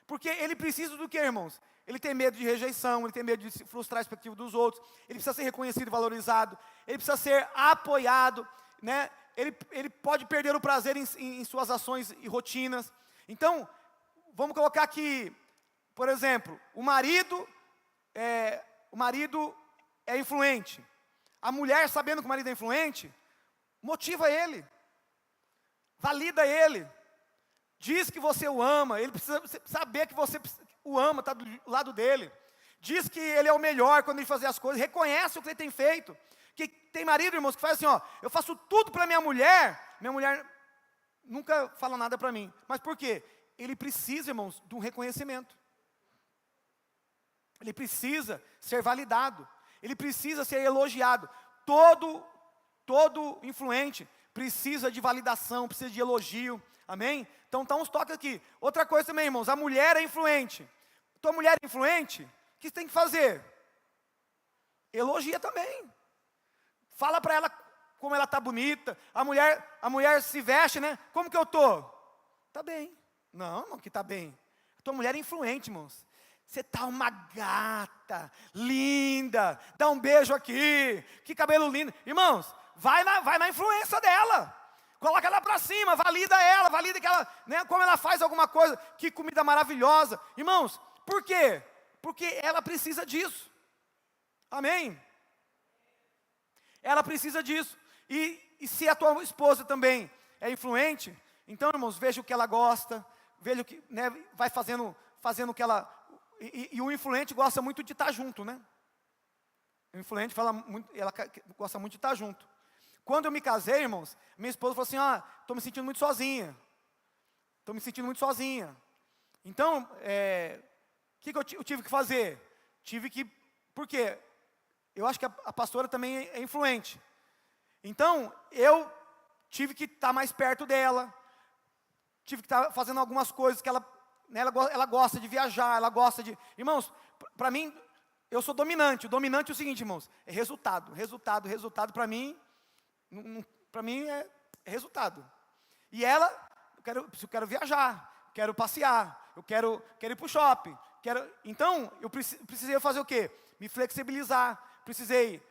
porque ele precisa do quê, irmãos? Ele tem medo de rejeição, ele tem medo de se frustrar a expectativa dos outros, ele precisa ser reconhecido e valorizado, ele precisa ser apoiado, né? Ele pode perder o prazer em suas ações e rotinas. Então, vamos colocar aqui, por exemplo, o marido é influente. A mulher, sabendo que o marido é influente, motiva ele, valida ele, diz que você o ama, ele precisa saber que você o ama, está do lado dele. Diz que ele é o melhor quando ele fazer as coisas, reconhece o que ele tem feito. Que tem marido, irmãos, que faz assim, ó, eu faço tudo para minha mulher nunca fala nada para mim. Mas por quê? Ele precisa, irmãos, de um reconhecimento. Ele precisa ser validado. Ele precisa ser elogiado. Todo influente precisa de validação, precisa de elogio. Amém? Então tá uns toques aqui. Outra coisa também, irmãos, a mulher é influente. Tua mulher é influente, o que você tem que fazer? Elogia também. Fala para ela como ela está bonita. A mulher se veste, né? Como que eu tô? Tá bem. Não, que tá bem. A tua mulher é influente, irmãos. Você tá uma gata, linda, dá um beijo aqui, que cabelo lindo. Irmãos, vai na influência dela. Coloca ela para cima, valida que ela, né, como ela faz alguma coisa, que comida maravilhosa. Irmãos, por quê? Porque ela precisa disso. Amém? Ela precisa disso. E se a tua esposa também é influente, então, irmãos, veja o que ela gosta, veja o que, né, vai fazendo o que ela... E o influente gosta muito de estar junto, né? O influente ela gosta muito de estar junto. Quando eu me casei, irmãos, minha esposa falou assim, estou me sentindo muito sozinha. Então, o que eu tive que fazer? Por quê? Eu acho que a pastora também é influente. Então, eu tive que estar mais perto dela, tive que estar fazendo algumas coisas que ela gosta de viajar, ela gosta de... Irmãos, para mim, eu sou dominante. O dominante é o seguinte, irmãos, é resultado para mim é resultado. E ela, eu quero viajar, quero passear, eu quero ir para o shopping. Então, eu precisei fazer o quê? Me flexibilizar, precisei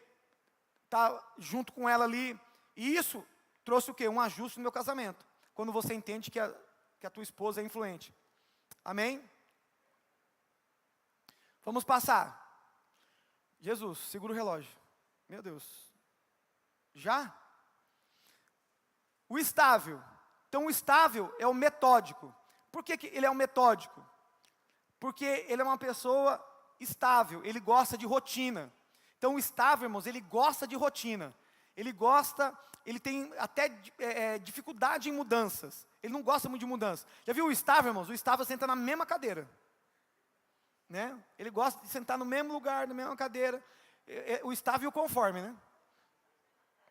estar junto com ela ali. E isso trouxe o quê? Um ajuste no meu casamento. Quando você entende que a tua esposa é influente. Amém? Vamos passar. Jesus, segura o relógio. Meu Deus. Já? O estável. Então, o estável é o metódico. Por que ele é um metódico? Porque ele é uma pessoa estável, ele gosta de rotina. Então, o estável, irmãos, ele gosta de rotina. Ele tem até dificuldade em mudanças. Ele não gosta muito de mudanças. Já viu o estável, irmãos? O estável senta na mesma cadeira. Né? Ele gosta de sentar no mesmo lugar, na mesma cadeira. O estável e o conforme, né?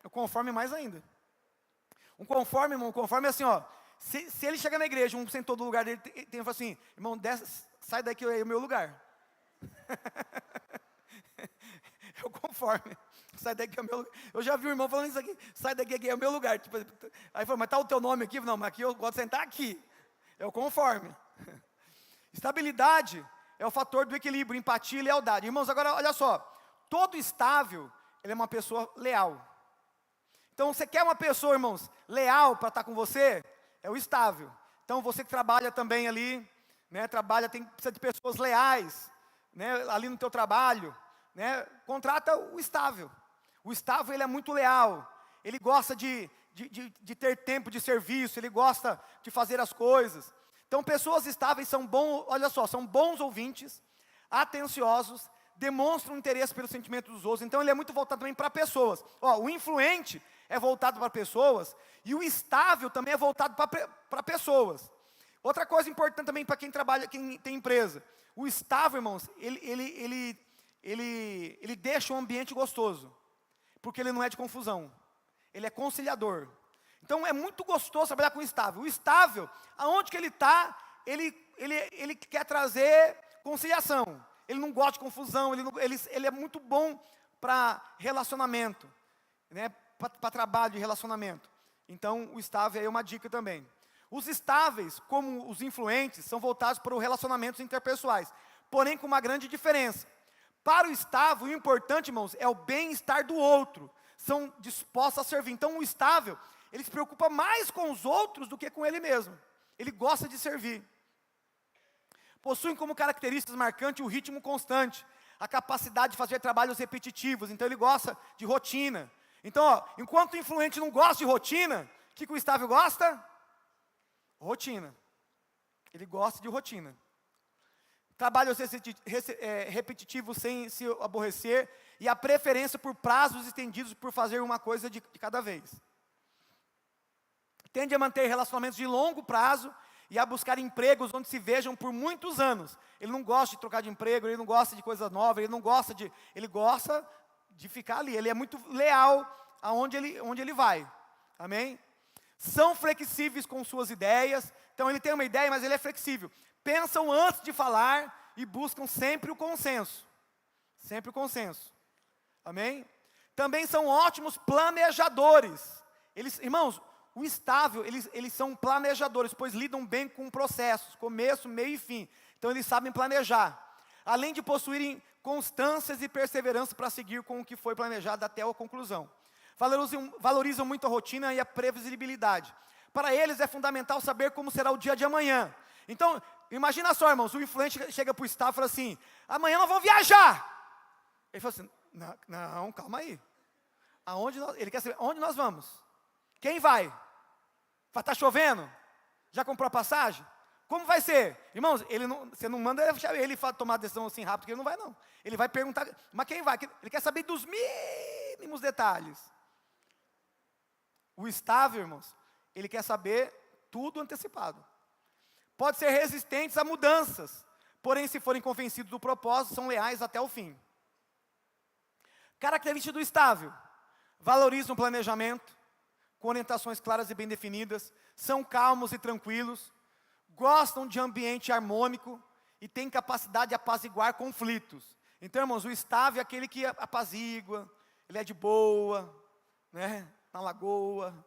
O conforme mais ainda. Um conforme, irmão, conforme é assim, ó. Se ele chega na igreja, um sentou do lugar dele, tem fala assim, irmão, sai daqui, é o meu lugar. É o conforme. Sai daqui, é o meu lugar. Eu já vi o irmão falando isso aqui, sai daqui, é o meu lugar. Tipo, aí falou, mas tá o teu nome aqui? Não, mas aqui eu gosto de sentar aqui. É o conforme. Estabilidade é o fator do equilíbrio, empatia e lealdade. Irmãos, agora olha só, todo estável, ele é uma pessoa leal. Então, você quer uma pessoa, irmãos, leal para estar com você? É o estável. Então, você que trabalha também ali, né, precisa de pessoas leais, né, ali no teu trabalho, né, contrata o estável. O estável, ele é muito leal, ele gosta de ter tempo de serviço, ele gosta de fazer as coisas. Então, pessoas estáveis são bons, olha só, são bons ouvintes, atenciosos, demonstram interesse pelo sentimento dos outros. Então, ele é muito voltado também para pessoas. Ó, o influente é voltado para pessoas, e o estável também é voltado para pessoas. Outra coisa importante também para quem trabalha, quem tem empresa, o estável, irmãos, ele deixa o ambiente gostoso, porque ele não é de confusão, ele é conciliador. Então é muito gostoso trabalhar com o estável. O estável, aonde que ele está, ele quer trazer conciliação. Ele não gosta de confusão, ele é muito bom para relacionamento, né? Para trabalho e relacionamento. Então o estável é uma dica também. Os estáveis, como os influentes, são voltados para os relacionamentos interpessoais, porém com uma grande diferença. Para o estável, o importante, irmãos, é o bem-estar do outro. São dispostos a servir. Então o estável, ele se preocupa mais com os outros do que com ele mesmo. Ele gosta de servir. Possuem como características marcantes o ritmo constante, a capacidade de fazer trabalhos repetitivos. Então ele gosta de rotina. Então, ó, enquanto o influente não gosta de rotina, o que o estável gosta? Rotina. Ele gosta de rotina. Trabalhos repetitivos sem se aborrecer, e a preferência por prazos estendidos por fazer uma coisa de cada vez. Tende a manter relacionamentos de longo prazo e a buscar empregos onde se vejam por muitos anos. Ele não gosta de trocar de emprego, ele não gosta de coisa nova, ele gosta de ficar ali. Ele é muito leal aonde ele vai. Amém? São flexíveis com suas ideias. Então ele tem uma ideia, mas ele é flexível. Pensam antes de falar e buscam sempre o consenso. Sempre o consenso. Amém? Também são ótimos planejadores. Irmãos, o estável, eles são planejadores, pois lidam bem com processos, começo, meio e fim. Então eles sabem planejar. Além de possuírem constâncias e perseverança para seguir com o que foi planejado até a conclusão. Valorizam muito a rotina e a previsibilidade. Para eles é fundamental saber como será o dia de amanhã. Então, imagina só, irmãos, o influente chega para o estável e fala assim: amanhã nós vamos viajar. Ele fala assim: não, calma aí. Ele quer saber onde nós vamos. Quem vai? Vai estar chovendo? Já comprou a passagem? Como vai ser? Irmãos, você não manda ele tomar a decisão assim rápido, que ele não vai não. Ele vai perguntar, mas quem vai? Ele quer saber dos mínimos detalhes. O estável, irmãos, ele quer saber tudo antecipado. Pode ser resistentes a mudanças, porém, se forem convencidos do propósito, são leais até o fim. Característica do estável: valorizam o planejamento, com orientações claras e bem definidas, são calmos e tranquilos, gostam de ambiente harmônico e têm capacidade de apaziguar conflitos. Então, irmãos, o estável é aquele que apazigua, ele é de boa, né, na lagoa,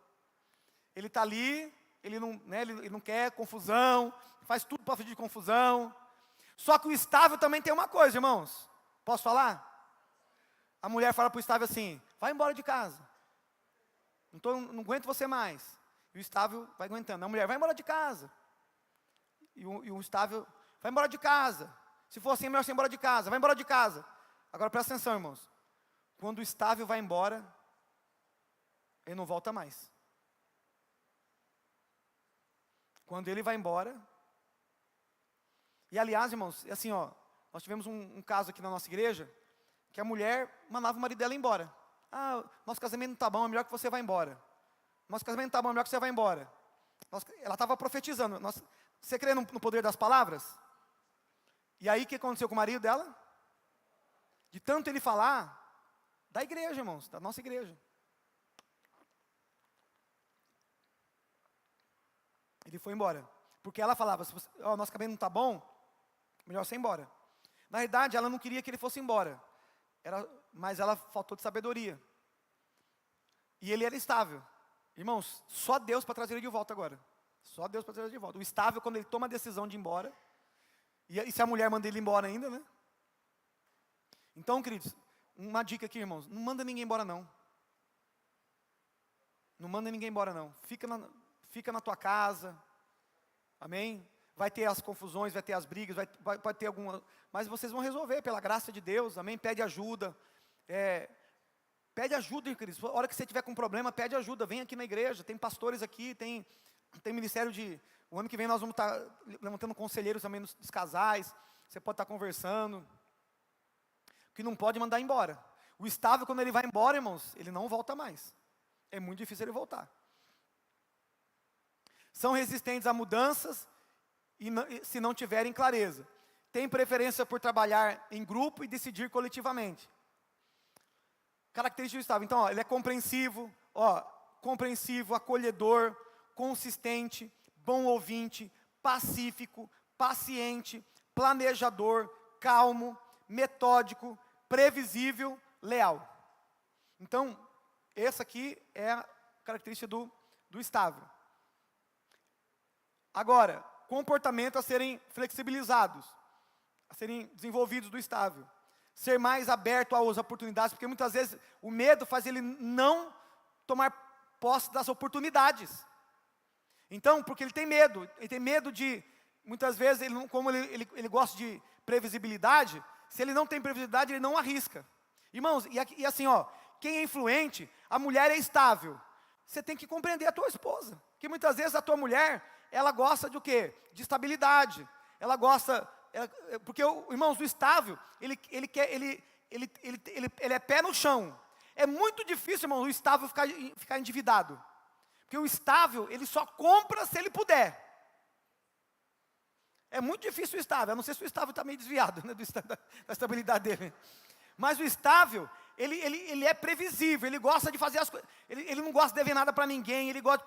ele está ali, ele não quer confusão, faz tudo para fugir de confusão. Só que o estável também tem uma coisa, irmãos, posso falar? A mulher fala para o estável assim: vai embora de casa, não aguento você mais. E o estável vai aguentando. A mulher: vai embora de casa. E o estável: vai embora de casa. Se for assim, é melhor você ir embora de casa. Vai embora de casa. Agora presta atenção, irmãos. Quando o estável vai embora, ele não volta mais. Quando ele vai embora. E aliás, irmãos, é assim, ó, nós tivemos um caso aqui na nossa igreja, que a mulher mandava o marido dela embora. Nosso casamento não está bom, é melhor que você vá embora. Nosso casamento não está bom, é melhor que você vá embora. Ela estava profetizando. Você crê no poder das palavras? E aí o que aconteceu com o marido dela? De tanto ele falar da igreja, irmãos, da nossa igreja. Ele foi embora. Porque ela falava: nosso casamento não está bom, melhor você ir embora. Na verdade, ela não queria que ele fosse embora. Mas ela faltou de sabedoria. E ele era estável. Irmãos, só Deus para trazer ele de volta agora. Só Deus para trazer ele de volta. O estável, quando ele toma a decisão de ir embora, e se a mulher manda ele embora ainda, né? Então, queridos, uma dica aqui, irmãos: não manda ninguém embora não. Não manda ninguém embora não. Fica na tua casa. Amém? vai ter as confusões, vai ter as brigas, pode ter alguma, mas vocês vão resolver pela graça de Deus, amém? Pede ajuda, pede ajuda, queridos. A hora que você tiver com problema, pede ajuda, vem aqui na igreja, tem pastores aqui, tem ministério o ano que vem nós vamos estar levantando conselheiros também dos casais, você pode estar conversando. O que não pode mandar embora. O estável, quando ele vai embora, irmãos, ele não volta mais. É muito difícil ele voltar. São resistentes a mudanças, se não tiverem clareza. Tem preferência por trabalhar em grupo e decidir coletivamente. Característica do estável. Então, ele é compreensivo, acolhedor, consistente, bom ouvinte, pacífico, paciente, planejador, calmo, metódico, previsível, leal. Então, essa aqui é a característica do estável. Agora, comportamento a serem flexibilizados, a serem desenvolvidos do estável. Ser mais aberto às oportunidades, porque muitas vezes o medo faz ele não tomar posse das oportunidades. Então, porque ele tem medo de, muitas vezes, como ele gosta de previsibilidade, se ele não tem previsibilidade, ele não arrisca. Irmãos, e assim, quem é influente, a mulher é estável. Você tem que compreender a tua esposa, que muitas vezes a tua mulher, ela gosta de o quê? De estabilidade. Ela gosta, porque, irmãos, o estável, ele é pé no chão. É muito difícil, irmão, o estável ficar endividado. Porque o estável, ele só compra se ele puder. É muito difícil o estável, a não ser se o estável está meio desviado, né, da estabilidade dele. Mas o estável, ele é previsível, ele gosta de fazer as coisas, ele não gosta de dever nada para ninguém, ele gosta de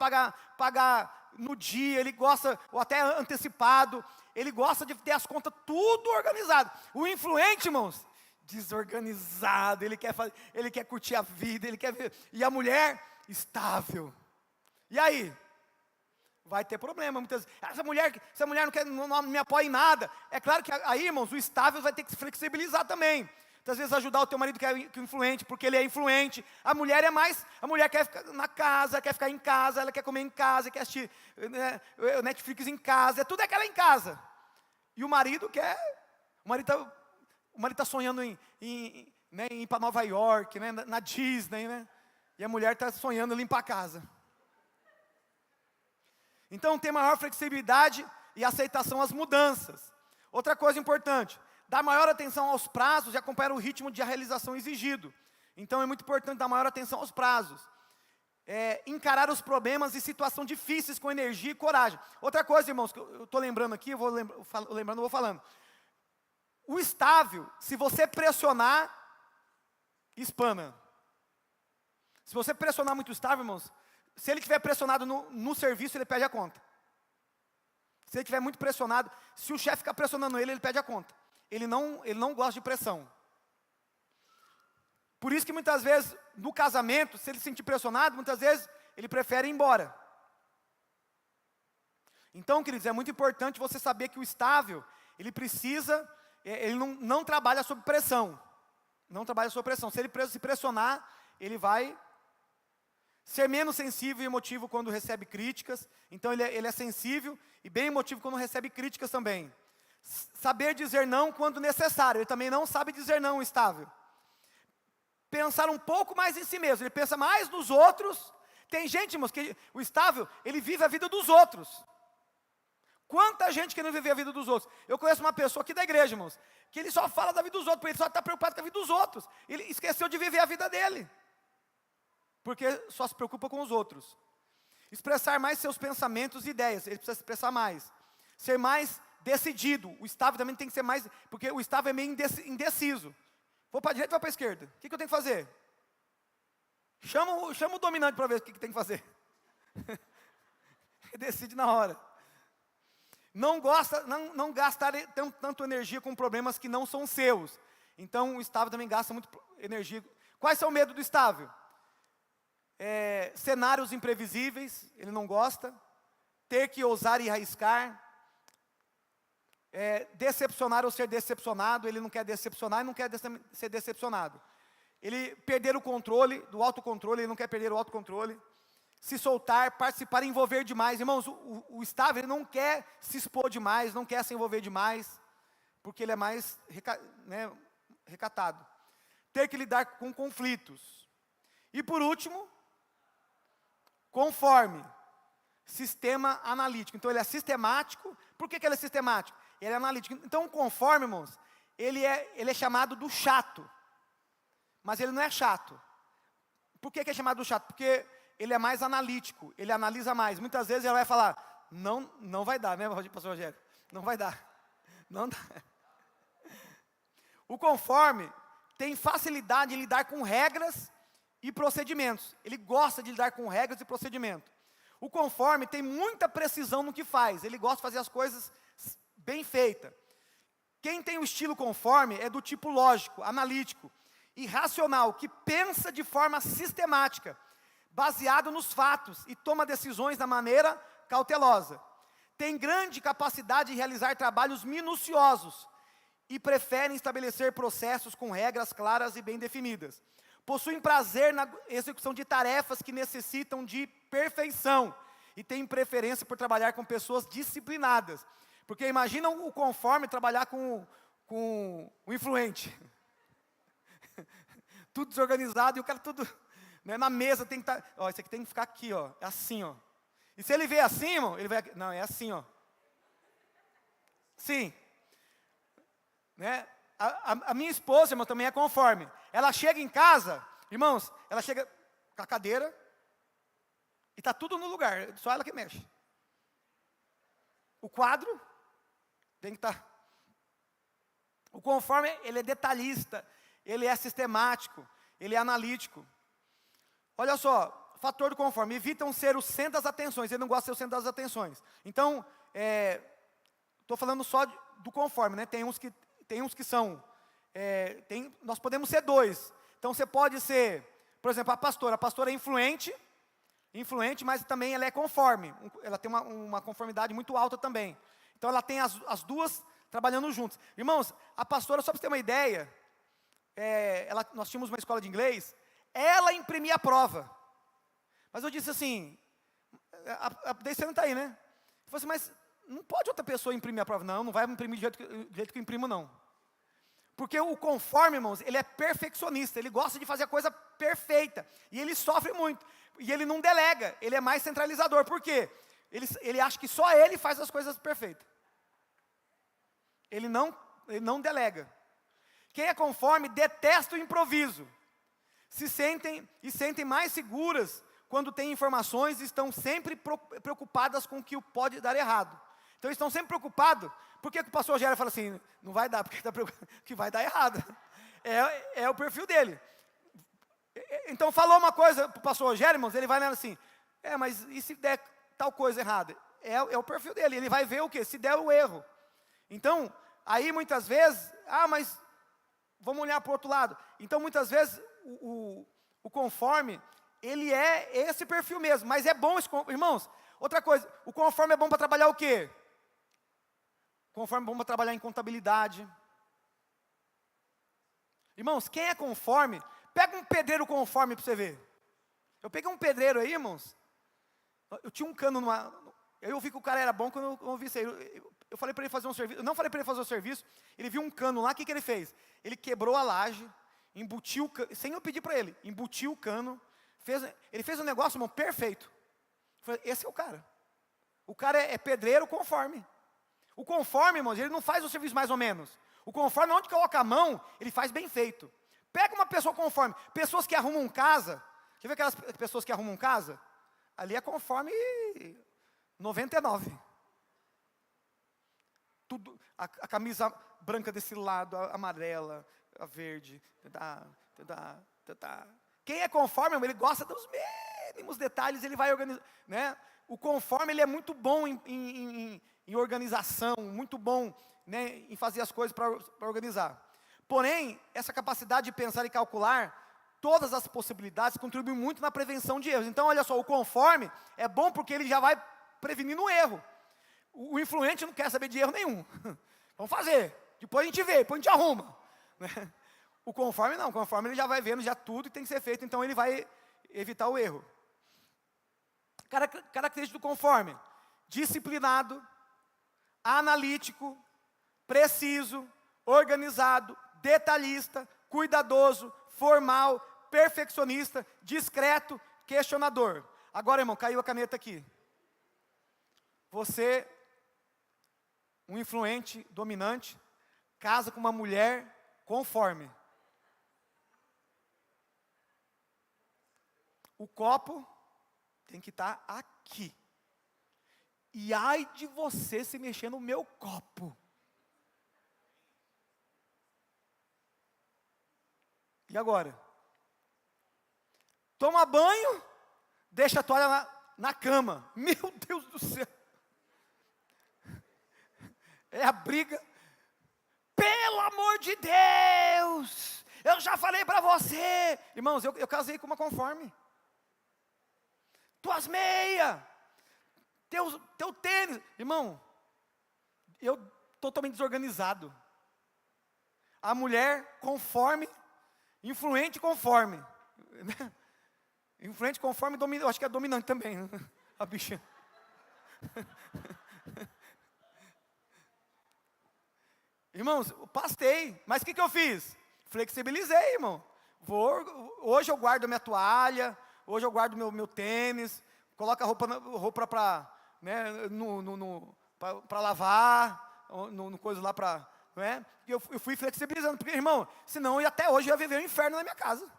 pagar no dia, ele gosta, ou até antecipado, ele gosta de ter as contas tudo organizado. O influente, irmãos, desorganizado, ele quer curtir a vida, ele quer ver, e a mulher, estável. E aí? Vai ter problema, muitas vezes. Essa mulher não me apoia em nada. É claro que aí, irmãos, o estável vai ter que se flexibilizar também. Muitas vezes ajudar o teu marido que é influente, porque ele é influente. A mulher quer ficar na casa, quer ficar em casa, ela quer comer em casa, quer assistir Netflix em casa, tudo é que ela é em casa. E o marido está sonhando em ir para Nova York, né, na Disney, né? E a mulher está sonhando em limpar a casa. Então, tem maior flexibilidade e aceitação às mudanças. Outra coisa importante, dar maior atenção aos prazos e acompanhar o ritmo de realização exigido. Então, é muito importante dar maior atenção aos prazos. Encarar os problemas e situações difíceis com energia e coragem. Outra coisa, irmãos, que eu estou lembrando aqui, eu vou falando. O estável, se você pressionar, espana. Se você pressionar muito o estável, irmãos, se ele estiver pressionado no serviço, ele perde a conta. Se ele estiver muito pressionado, se o chefe ficar pressionando ele perde a conta. Ele não gosta de pressão. Por isso que muitas vezes, no casamento, se ele se sentir pressionado, muitas vezes, ele prefere ir embora. Então, queridos, é muito importante você saber que o estável, ele não trabalha sob pressão. Não trabalha sob pressão. Se ele se pressionar, ele vai ser menos sensível e emotivo quando recebe críticas. Então ele é sensível e bem emotivo quando recebe críticas também. Saber dizer não quando necessário. Ele também não sabe dizer não, estável. Pensar um pouco mais em si mesmo. Ele pensa mais nos outros. Tem gente, irmãos, que o estável, ele vive a vida dos outros. Quanta gente que não vive a vida dos outros. Eu conheço uma pessoa aqui da igreja, irmãos, que ele só fala da vida dos outros, porque ele só está preocupado com a vida dos outros. Ele esqueceu de viver a vida dele. Porque só se preocupa com os outros. Expressar mais seus pensamentos e ideias. Ele precisa expressar mais. Ser mais decidido. O estável também tem que ser mais, porque o estável é meio indeciso. Vou para a direita ou para a esquerda? O que eu tenho que fazer? Chama o dominante para ver o que tem que fazer. Decide na hora. Não gastar tanto energia com problemas que não são seus. Então o estável também gasta muito energia. Quais são o medo do estável? Cenários imprevisíveis, ele não gosta. Ter que ousar e arriscar. Decepcionar ou ser decepcionado, ele não quer decepcionar e não quer ser decepcionado. Ele perder o controle, do autocontrole, ele não quer perder o autocontrole. se soltar, participar, envolver demais. Irmãos, o estável, ele não quer se expor demais, não quer se envolver demais, porque ele é mais recatado. Ter que lidar com conflitos. E por último, conforme. Sistema analítico. Então ele é sistemático. Por que ele é sistemático? Ele é analítico. Então conforme, irmãos, ele é chamado do chato. Mas ele não é chato. Por que é chamado do chato? Porque ele é mais analítico, ele analisa mais. Muitas vezes ele vai falar, não vai dar, né, pastor Rogério? Não vai dar. Não dá. O conforme tem facilidade em lidar com regras e procedimentos. Ele gosta de lidar com regras e procedimentos. O conforme tem muita precisão no que faz. Ele gosta de fazer as coisas bem feitas. Quem tem o estilo conforme é do tipo lógico, analítico e racional, que pensa de forma sistemática, baseado nos fatos e toma decisões da maneira cautelosa. Tem grande capacidade de realizar trabalhos minuciosos e preferem estabelecer processos com regras claras e bem definidas. Possuem prazer na execução de tarefas que necessitam de perfeição e têm preferência por trabalhar com pessoas disciplinadas. Porque imaginam o conforme trabalhar com o influente. Tudo desorganizado e o cara tudo, né, na mesa tem que estar, isso aqui tem que ficar aqui, é assim, E se ele vê assim, irmão, ele vai, não, é assim, Sim. Né? A minha esposa, irmão, também é conforme. Ela chega em casa, irmãos, ela chega com a cadeira e está tudo no lugar, só ela que mexe. O quadro tem que estar. O conforme, ele é detalhista, ele é sistemático, ele é analítico. Olha só, fator do conforme, evitam ser o centro das atenções, ele não gosta de ser o centro das atenções. Então, estou falando só do conforme, né? Tem uns que são, nós podemos ser dois. Então você pode ser, por exemplo, a pastora é influente, mas também ela é conforme, ela tem uma conformidade muito alta também. Então ela tem as duas trabalhando juntas. Irmãos, a pastora, só para você ter uma ideia, nós tínhamos uma escola de inglês, ela imprimia a prova. Mas eu disse assim, daí você não está aí, né? Eu falei assim, mas não pode outra pessoa imprimir a prova. Não vai imprimir do jeito que eu imprimo, não. Porque o conforme, irmãos, ele é perfeccionista, ele gosta de fazer a coisa perfeita, e ele sofre muito, e ele não delega, ele é mais centralizador. Por quê? Ele acha que só ele faz as coisas perfeitas. Ele não delega. Quem é conforme detesta o improviso. Sentem mais seguras quando têm informações e estão sempre preocupadas com o que pode dar errado. Então eles estão sempre preocupados. Por que o pastor Rogério fala assim, não vai dar, porque está preocupado que vai dar errado. É o perfil dele. Então falou uma coisa para o pastor Rogério, irmãos, ele vai lendo assim, mas e se der tal coisa errada? É o perfil dele, ele vai ver o quê? Se der o erro. Então, aí muitas vezes, mas vamos olhar para o outro lado. Então muitas vezes o conforme, ele é esse perfil mesmo, mas é bom, irmãos, outra coisa, o conforme é bom para trabalhar o quê? Conforme é bom para trabalhar em contabilidade. Irmãos, quem é conforme, pega um pedreiro conforme para você ver. Eu peguei um pedreiro aí, irmãos, eu tinha um cano eu vi que o cara era bom quando eu vi isso aí. Eu falei para ele fazer um serviço, eu não falei para ele fazer o serviço, ele viu um cano lá, o que ele fez? Ele quebrou a laje, embutiu o cano, sem eu pedir para ele, embutiu o cano, ele fez um negócio, irmão, perfeito. Eu falei, esse é o cara. O cara é pedreiro conforme. O conforme, irmãos, ele não faz o serviço mais ou menos. O conforme, onde coloca a mão, ele faz bem feito. Pega uma pessoa conforme, pessoas que arrumam casa, quer ver aquelas pessoas que arrumam casa? Ali é conforme 99. Tudo, a camisa branca desse lado, a amarela, a verde. Quem é conforme, ele gosta dos mínimos detalhes, ele vai organizar, né? O conforme, ele é muito bom em organização, muito bom, né, em fazer as coisas para organizar. Porém, essa capacidade de pensar e calcular todas as possibilidades contribui muito na prevenção de erros. Então, olha só, o conforme é bom porque ele já vai prevenindo o erro. O influente não quer saber de erro nenhum. Vamos fazer, depois a gente vê, depois a gente arruma. O conforme não, o conforme ele já vai vendo já tudo que tem que ser feito, então ele vai evitar o erro. Característica do conforme: disciplinado, analítico, preciso, organizado, detalhista, cuidadoso, formal, perfeccionista, discreto, questionador. Agora, irmão, caiu a caneta aqui. Você, um influente, dominante, casa com uma mulher conforme. O copo tem que estar aqui. E ai de você se mexer no meu copo. E agora? Toma banho, deixa a toalha na cama. Meu Deus do céu. É a briga. Pelo amor de Deus, eu já falei para você. Irmãos, eu casei com uma conforme. Tuas meias, teu tênis. Irmão, eu totalmente desorganizado. A mulher conforme, influente conforme. Influente conforme, eu acho que é dominante também. A bicha. Irmãos, pastei, mas o que eu fiz? Flexibilizei, irmão. Hoje eu guardo minha toalha, hoje eu guardo meu tênis, coloco a roupa para, né, para lavar, no coisa lá para, né? Eu fui flexibilizando, porque, irmão, senão até hoje eu ia viver um inferno na minha casa.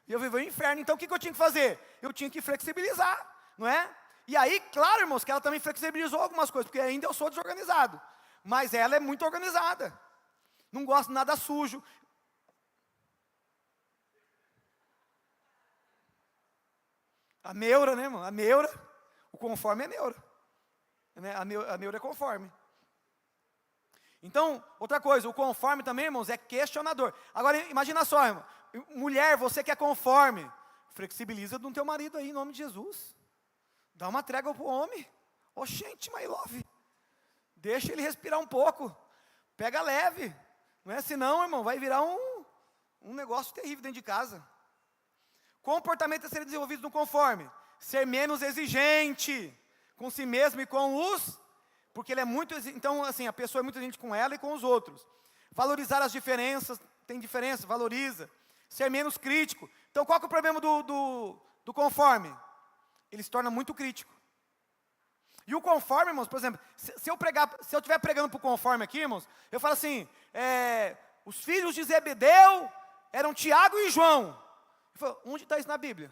Eu viver um inferno, então o que eu tinha que fazer? Eu tinha que flexibilizar, não é? E aí, claro, irmãos, que ela também flexibilizou algumas coisas, porque ainda eu sou desorganizado. Mas ela é muito organizada. Não gosta de nada sujo. A neura, né, irmão? A neura. O conforme é neura. Né? A neura é conforme. Então, outra coisa, o conforme também, irmãos, é questionador. Agora, imagina só, irmão. Mulher, você que é conforme, flexibiliza do teu marido aí, em nome de Jesus. Dá uma trégua pro homem. Oxente, my love. Deixa ele respirar um pouco. Pega leve. Não é? Senão, irmão, vai virar um negócio terrível dentro de casa. Comportamento a ser desenvolvido no conforme. Ser menos exigente com si mesmo e com os... Porque ele é muito... Então, assim, a pessoa é muito exigente com ela e com os outros. Valorizar as diferenças. Tem diferença, valoriza. Ser menos crítico. Então, qual que é o problema do conforme? Ele se torna muito crítico. E o conforme, irmãos, por exemplo, se eu estiver pregando para o conforme aqui, irmãos, eu falo assim, os filhos de Zebedeu eram Tiago e João. Eu falo, onde está isso na Bíblia?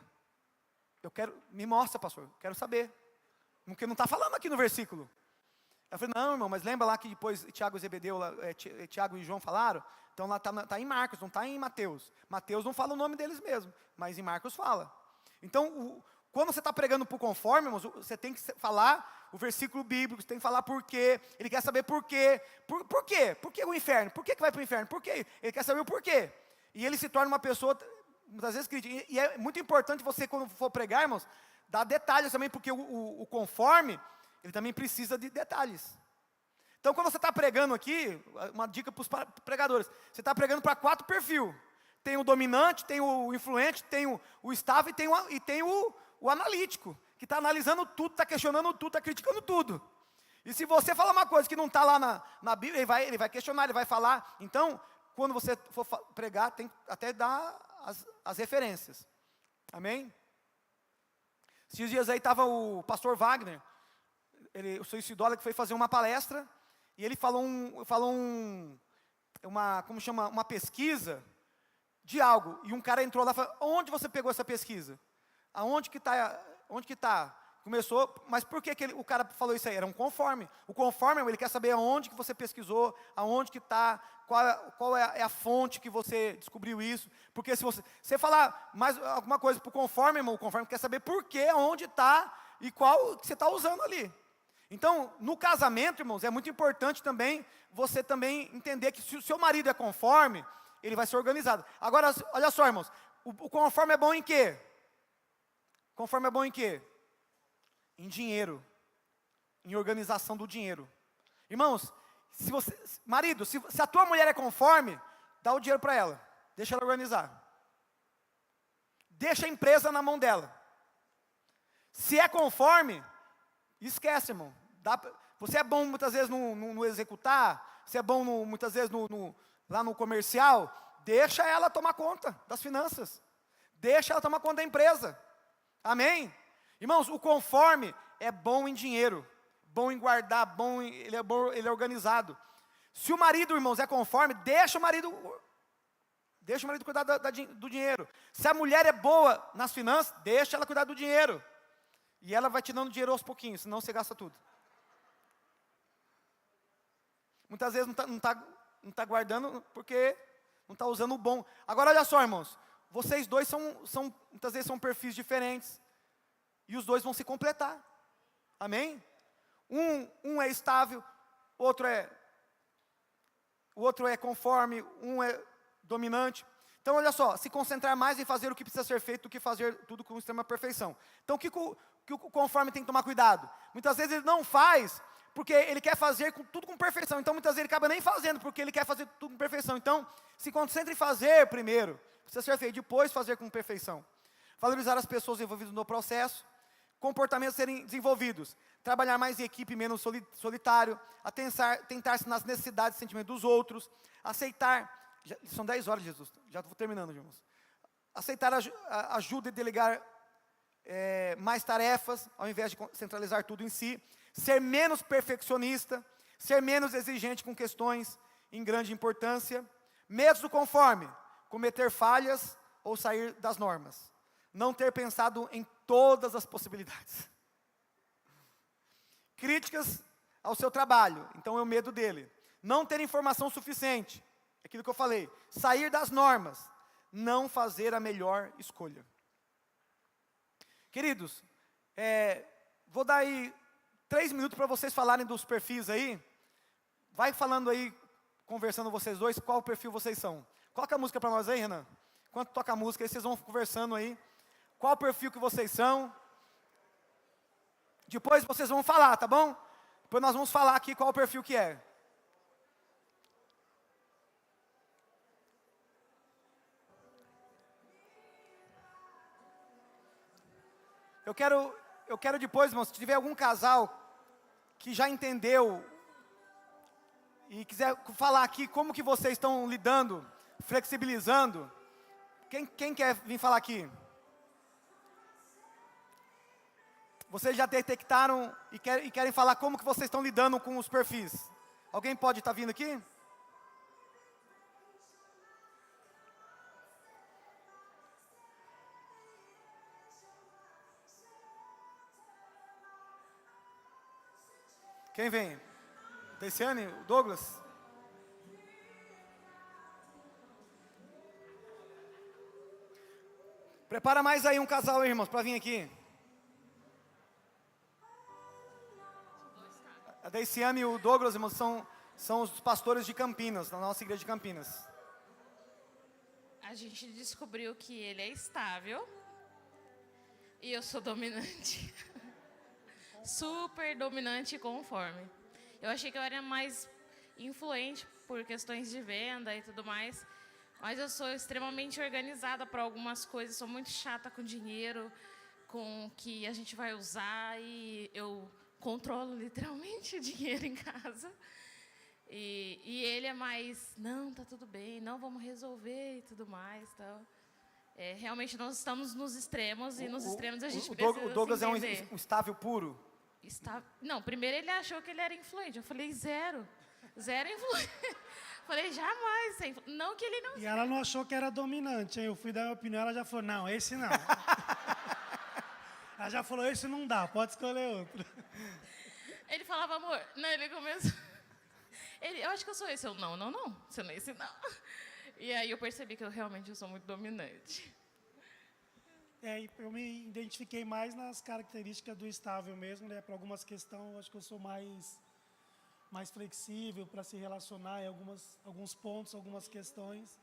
Me mostra, pastor, quero saber. Porque não está falando aqui no versículo. Eu falei, não, irmão, mas lembra lá que depois Tiago e Zebedeu, Tiago e João falaram? Então lá está em Marcos, não está em Mateus. Mateus não fala o nome deles mesmo, mas em Marcos fala. Então, quando você está pregando para o conforme, irmãos, você tem que falar o versículo bíblico, você tem que falar por quê. Ele quer saber por quê. Por quê? Por que o inferno? Por que vai para o inferno? Por quê? Ele quer saber o porquê. E ele se torna uma pessoa, muitas vezes, crítica. E é muito importante você, quando for pregar, irmãos, dar detalhes também, porque o conforme, ele também precisa de detalhes. Então, quando você está pregando aqui, uma dica para os pregadores, você está pregando para 4 perfis. Tem o dominante, tem o influente, tem o staff e tem o analítico, que está analisando tudo, está questionando tudo, está criticando tudo. E se você fala uma coisa que não está lá na Bíblia, ele vai questionar, ele vai falar. Então, quando você for pregar, tem que até dar as referências. Amém? Esses dias aí estava o pastor Wagner, o suicidólogo, que foi fazer uma palestra, e ele falou uma pesquisa de algo, e um cara entrou lá e falou, onde você pegou essa pesquisa? Onde que está? Começou, mas por que o cara falou isso aí? Era um conforme. O conforme, ele quer saber aonde que você pesquisou, aonde que está, qual é a fonte que você descobriu isso. Porque se você falar mais alguma coisa para o conforme, irmão, o conforme quer saber por que, aonde está e qual que você está usando ali. Então, no casamento, irmãos, é muito importante também você também entender que se o seu marido é conforme, ele vai ser organizado. Agora, olha só, irmãos, o conforme é bom em quê? Conforme é bom em quê? Em dinheiro. Em organização do dinheiro. Irmãos, marido, se a tua mulher é conforme, dá o dinheiro para ela. Deixa ela organizar. Deixa a empresa na mão dela. Se é conforme, esquece, irmão. Você é bom muitas vezes no executar, você é bom muitas vezes lá no comercial, deixa ela tomar conta das finanças. Deixa ela tomar conta da empresa. Amém? Irmãos, o conforme é bom em dinheiro, bom em guardar, ele é organizado. Se o marido, irmãos, é conforme, deixa o marido cuidar do dinheiro. Se a mulher é boa nas finanças, deixa ela cuidar do dinheiro. E ela vai te dando dinheiro aos pouquinhos, senão você gasta tudo. Muitas vezes não está guardando porque não está usando o bom. Agora olha só, irmãos, vocês dois muitas vezes são perfis diferentes. E os dois vão se completar. Amém? Um é estável, o outro é conforme, um é dominante. Então olha só, se concentrar mais em fazer o que precisa ser feito do que fazer tudo com extrema perfeição. Então o que o conforme tem que tomar cuidado? Muitas vezes ele não faz porque ele quer fazer tudo com perfeição. Então muitas vezes ele acaba nem fazendo porque ele quer fazer tudo com perfeição. Então se concentre em fazer primeiro, precisa ser feito, depois fazer com perfeição. Valorizar as pessoas envolvidas no processo, comportamentos serem desenvolvidos, trabalhar mais em equipe, menos solitário, tentar-se nas necessidades e sentimentos dos outros, aceitar, são 10 horas, Jesus, já estou terminando, irmãos. Aceitar ajuda e delegar mais tarefas, ao invés de centralizar tudo em si, ser menos perfeccionista, ser menos exigente com questões em grande importância, medos do conforme, cometer falhas ou sair das normas, não ter pensado em todas as possibilidades. Críticas ao seu trabalho, então é o medo dele. Não ter informação suficiente, aquilo que eu falei. Sair das normas, não fazer a melhor escolha. Queridos, vou dar aí 3 minutos para vocês falarem dos perfis aí. Vai falando aí, conversando vocês dois, qual perfil vocês são. Coloca a música para nós aí, Renan. Enquanto toca a música aí, vocês vão conversando aí. Qual perfil que vocês são. Depois vocês vão falar, tá bom? Depois nós vamos falar aqui qual o perfil que é. Eu quero depois, irmãos, se tiver algum casal que já entendeu e quiser falar aqui como que vocês estão lidando, flexibilizando, quem quer vir falar aqui? Vocês já detectaram e querem falar como que vocês estão lidando com os perfis? Alguém pode estar vindo aqui? Quem vem? Deiciane? O Douglas? Prepara mais aí um casal aí, irmãos, para vir aqui. A Deiciane e o Douglas, irmãos, são os pastores de Campinas, na nossa igreja de Campinas. A gente descobriu que ele é estável e eu sou dominante. Super dominante e conforme. Eu achei que eu era mais influente por questões de venda e tudo mais, mas eu sou extremamente organizada para algumas coisas, sou muito chata com dinheiro, com o que a gente vai usar, e eu controlo literalmente o dinheiro em casa. E ele é mais, não, tá tudo bem, não, vamos resolver e tudo mais. Então, realmente nós estamos nos extremos, e nos extremos a gente precisa O Douglas se entender. é um estável puro? Não, primeiro ele achou que ele era influente. Eu falei, zero influente. Falei, jamais. Não que ele não... E ela não achou que era dominante, hein? Eu fui dar minha opinião, ela já falou, não, esse não. Ela já falou, esse não dá, pode escolher outro. Ele falava, amor, não, ele começou... eu acho que eu sou esse. Eu, não, você não é esse, não. E aí eu percebi que eu realmente sou muito dominante. Eu me identifiquei mais nas características do estável mesmo, né? Para algumas questões, eu acho que eu sou mais flexível para se relacionar em alguns pontos, algumas questões.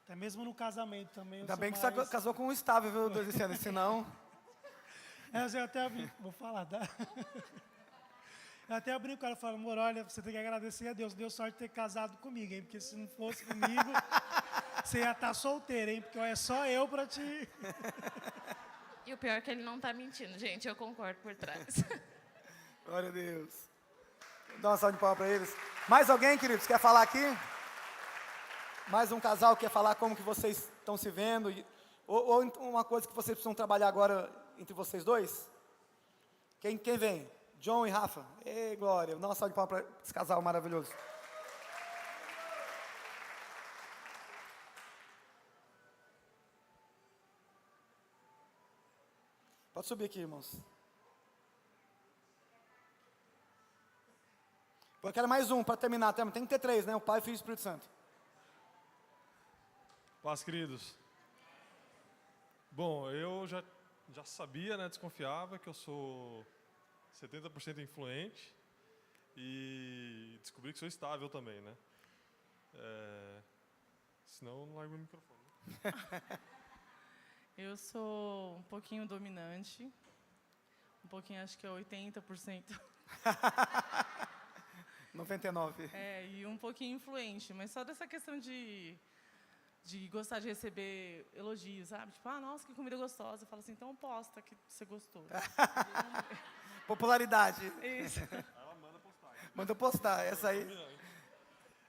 Até mesmo no casamento também. Ainda bem que você casou com um estável, viu, Luciano? Senão... Eu até vou falar, tá? Eu até brinco com ela, falo, amor, olha, você tem que agradecer a Deus. Deu sorte de ter casado comigo, hein? Porque se não fosse comigo, você ia estar solteira, hein? Porque é só eu para te... E o pior é que ele não tá mentindo, gente. Eu concordo por trás. Glória a Deus. Dá uma salva de palmas para eles. Mais alguém, queridos, quer falar aqui? Mais um casal quer falar como que vocês estão se vendo? Ou uma coisa que vocês precisam trabalhar agora entre vocês dois? Quem vem? John e Rafa. Ei, glória. Dá uma salva de palmas para esse casal maravilhoso. Pode subir aqui, irmãos. Eu quero mais um para terminar. Tem que ter 3, né? O Pai, o Filho e o Espírito Santo. Paz, queridos. Bom, eu já sabia, né, desconfiava que eu sou 70% influente e descobri que sou estável também, né? Senão eu não largo o microfone. Eu sou um pouquinho dominante, um pouquinho, acho que é 80%. 99. E um pouquinho influente, mas só dessa questão de gostar de receber elogios, sabe? Tipo, nossa, que comida gostosa. Eu falo assim, então posta que você gostou. Popularidade. Isso. Ela manda postar. Manda postar, essa aí.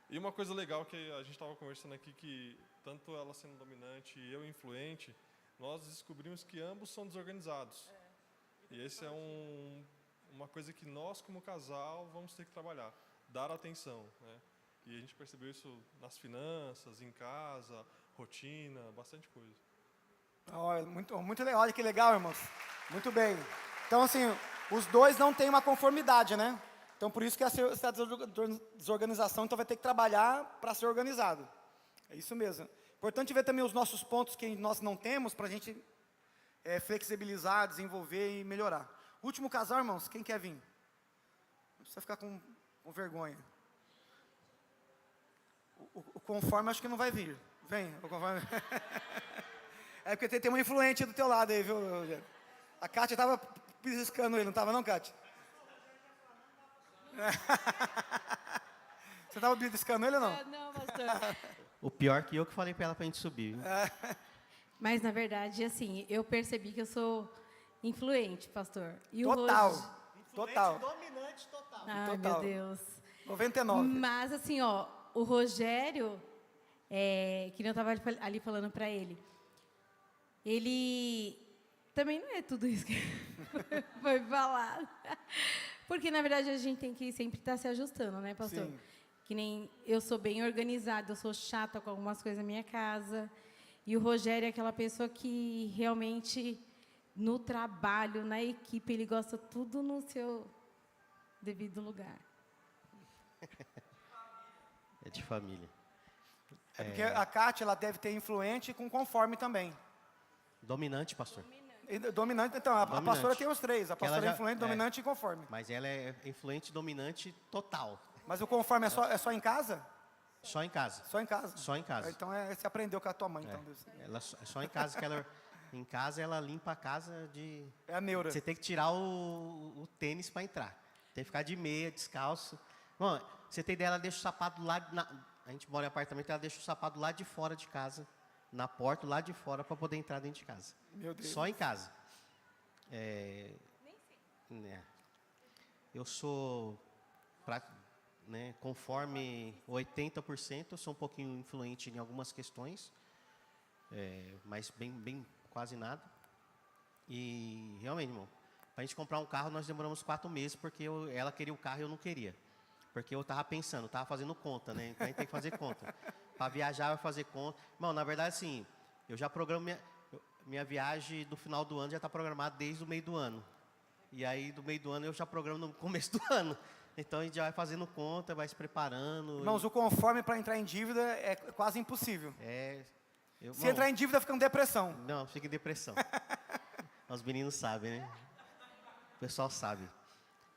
E uma coisa legal que a gente estava conversando aqui, que tanto ela sendo dominante e eu influente, nós descobrimos que ambos são desorganizados. E esse é uma coisa que nós, como casal, vamos ter que trabalhar. Dar atenção, né? E a gente percebeu isso nas finanças, em casa, rotina, bastante coisa. Olha, muito legal, olha que legal, irmãos. Muito bem. Então, assim, os dois não têm uma conformidade, né? Então, por isso que essa desorganização, então vai ter que trabalhar para ser organizado. É isso mesmo. Importante ver também os nossos pontos que nós não temos, para a gente flexibilizar, desenvolver e melhorar. Último casal, irmãos, quem quer vir? Não precisa ficar com vergonha. O conforme acho que não vai vir. Vem, o conforme. É porque tem uma influente do teu lado aí, viu? A Kátia estava piscando ele, não estava não, Kátia? Você estava piscando ele ou não? Não, pastor. O pior que eu que falei para ela para a gente subir. Viu? Mas, na verdade, assim, eu percebi que eu sou influente, pastor. E Total. O Total. Dominante total. Ai, Total. meu Deus. 99. Mas, assim, ó, o Rogério, que eu estava ali falando para ele também não é tudo isso que foi falado. Porque, na verdade, a gente tem que sempre estar se ajustando, né, pastor? Sim. Que nem eu sou bem organizada, eu sou chata com algumas coisas na minha casa. E o Rogério é aquela pessoa que realmente, no trabalho, na equipe, ele gosta tudo no seu devido lugar. É de família. É porque a Kátia, ela deve ter influente com conforme também. Dominante, pastor. Dominante, então, a Dominante. pastora tem os 3. A Que ela pastora é já- influente, dominante e conforme. Mas ela é influente, dominante total. Mas o conforme é só em casa? Só em casa. Só em casa? Só em casa. Então, você aprendeu com a tua mãe, então. Ela é só em casa que ela. Em casa ela limpa a casa de. É a neura. Você tem que tirar o tênis para entrar. Tem que ficar de meia, descalço. Bom, você tem ideia, ela deixa o sapato lá. A gente mora em apartamento, ela deixa o sapato lá de fora de casa, na porta lá de fora, para poder entrar dentro de casa. Meu Deus. Só em casa. Né, eu sou, conforme 80%, eu sou um pouquinho influente em algumas questões, mas bem quase nada. E realmente, irmão, para a gente comprar um carro, nós demoramos 4 meses, porque ela queria o carro e eu não queria. Porque eu estava pensando, estava fazendo conta, né? Então a gente tem que fazer conta. Para viajar, vai fazer conta. Irmão, na verdade, assim, eu já programo minha viagem do final do ano, já está programada desde o meio do ano. E aí, do meio do ano, eu já programo no começo do ano. Então, a gente já vai fazendo conta, vai se preparando. Irmãos, o conforme para entrar em dívida é quase impossível. Se Bom, entrar em dívida, fica em depressão. Não, fica em depressão. Os meninos sabem, né? O pessoal sabe.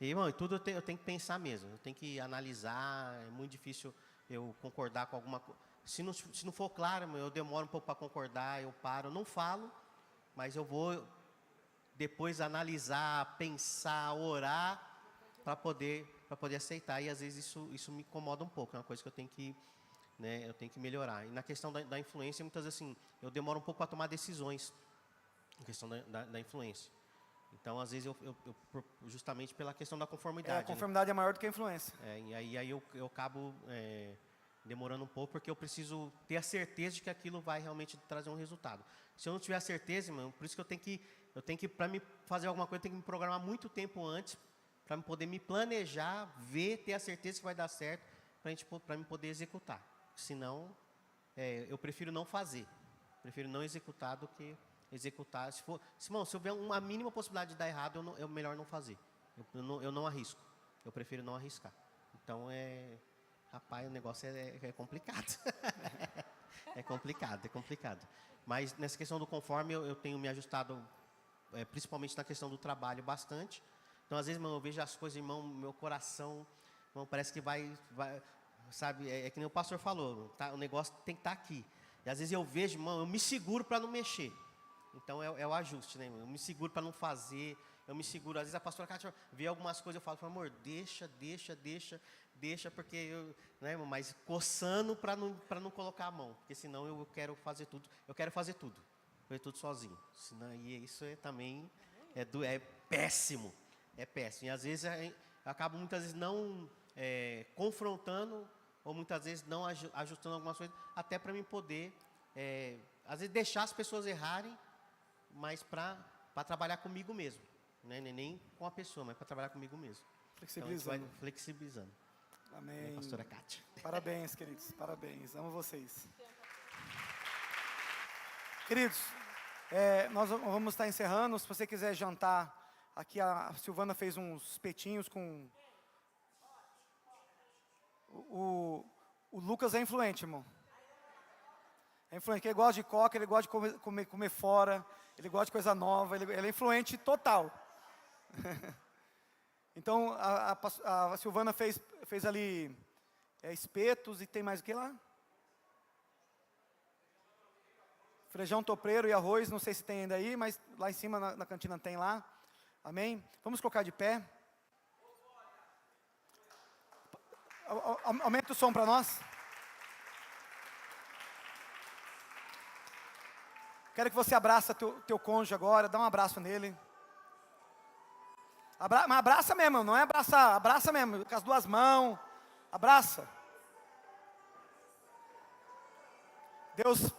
E, irmão, tudo eu tenho que pensar mesmo. Eu tenho que analisar. É muito difícil eu concordar com alguma coisa. Se não for claro, eu demoro um pouco para concordar, eu paro. Eu não falo, mas eu vou depois analisar, pensar, orar para poder aceitar. E, às vezes, isso me incomoda um pouco. É uma coisa que eu tenho que... eu tenho que melhorar. E na questão da influência, muitas vezes assim, eu demoro um pouco para tomar decisões. A questão da influência. Então, às vezes, justamente pela questão da conformidade. A conformidade é maior do que a influência. E aí eu acabo demorando um pouco, porque eu preciso ter a certeza de que aquilo vai realmente trazer um resultado. Se eu não tiver a certeza, irmão, por isso que eu tenho que para me fazer alguma coisa, eu tenho que me programar muito tempo antes, para poder me planejar, ver, ter a certeza que vai dar certo, para me poder executar. Senão, eu prefiro não fazer. Prefiro não executar do que executar. Se houver uma mínima possibilidade de dar errado, é melhor não fazer. Eu não arrisco. Eu prefiro não arriscar. Então, rapaz, o negócio é complicado. É complicado. Mas nessa questão do conforme, eu tenho me ajustado, principalmente na questão do trabalho, bastante. Então, às vezes, irmão, eu vejo as coisas, irmão, meu coração, irmão, parece que vai sabe, que nem o pastor falou, tá, o negócio tem que estar aqui. E às vezes eu vejo, irmão, eu me seguro para não mexer. Então, é o ajuste, né, irmão? Eu me seguro para não fazer, eu me seguro. Às vezes a pastora Cátia vê algumas coisas, eu falo, amor, deixa, porque eu, né, irmão, mas coçando para não colocar a mão, porque senão eu quero fazer tudo sozinho. Senão, e isso também é péssimo. É péssimo. E às vezes eu acabo muitas vezes não confrontando, ou muitas vezes não ajustando algumas coisas, até para mim poder, às vezes, deixar as pessoas errarem, mas para trabalhar comigo mesmo. Né? Nem com a pessoa, mas para trabalhar comigo mesmo. Flexibilizando. Então, flexibilizando. Amém. Pastora Cátia. Parabéns, queridos. Parabéns. Amo vocês. Queridos, nós vamos estar encerrando. Se você quiser jantar, aqui a Silvana fez uns espetinhos com... O Lucas é influente, irmão. É influente, ele gosta de coca, ele gosta de comer fora, ele gosta de coisa nova, ele é influente total. Então, a Silvana fez ali espetos e tem mais o que lá? Feijão topreiro e arroz, não sei se tem ainda aí, mas lá em cima na cantina tem lá. Amém? Vamos colocar de pé. Aumenta o som para nós. Quero que você abraça teu cônjuge agora, dá um abraço nele. Mas abraça mesmo, não é abraçar, abraça mesmo, com as duas mãos, abraça. Deus,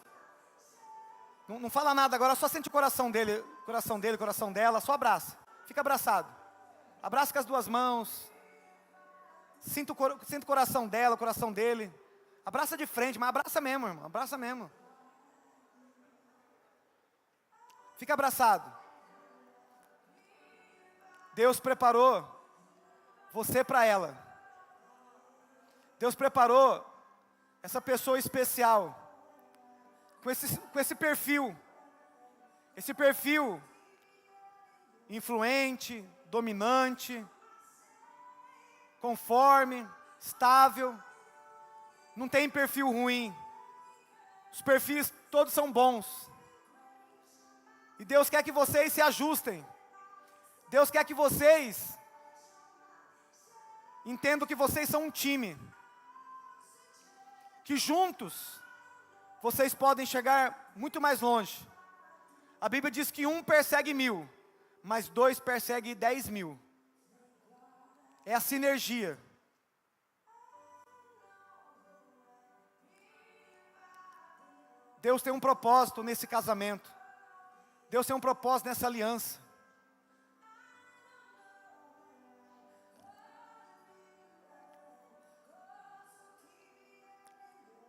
não fala nada agora, só sente o coração dele, coração dela, só abraça. Fica abraçado. Abraça com as duas mãos. Sinta o coração dela, o coração dele. Abraça de frente, mas abraça mesmo, irmão, abraça mesmo. Fica abraçado. Deus preparou você para ela. Deus preparou essa pessoa especial, com esse perfil. Esse perfil influente, dominante, conforme, estável. Não tem perfil ruim. Os perfis todos são bons. E Deus quer que vocês se ajustem. Deus quer que vocês entendam que vocês são um time. Que juntos vocês podem chegar muito mais longe. A Bíblia diz que 1 persegue 1000, mas 2 persegue 10.000. É a sinergia. Deus tem um propósito nesse casamento. Deus tem um propósito nessa aliança.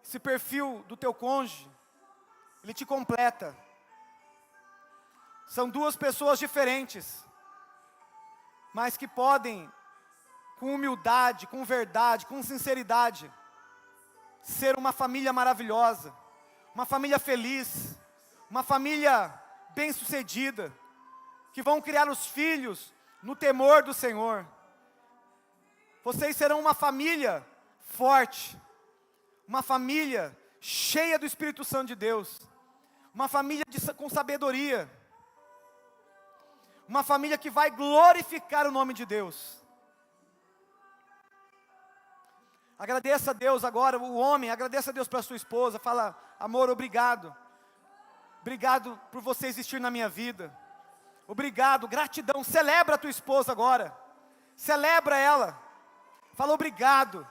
Esse perfil do teu cônjuge, ele te completa. São duas pessoas diferentes, mas que podem, com humildade, com verdade, com sinceridade, ser uma família maravilhosa, uma família feliz, uma família bem-sucedida, que vão criar os filhos no temor do Senhor. Vocês serão uma família forte, uma família cheia do Espírito Santo de Deus, uma família com sabedoria, uma família que vai glorificar o nome de Deus. Agradeça a Deus agora, o homem, agradeça a Deus pela sua esposa, fala, amor, obrigado. Obrigado por você existir na minha vida. Obrigado, gratidão. Celebra a tua esposa agora. Celebra ela. Fala obrigado.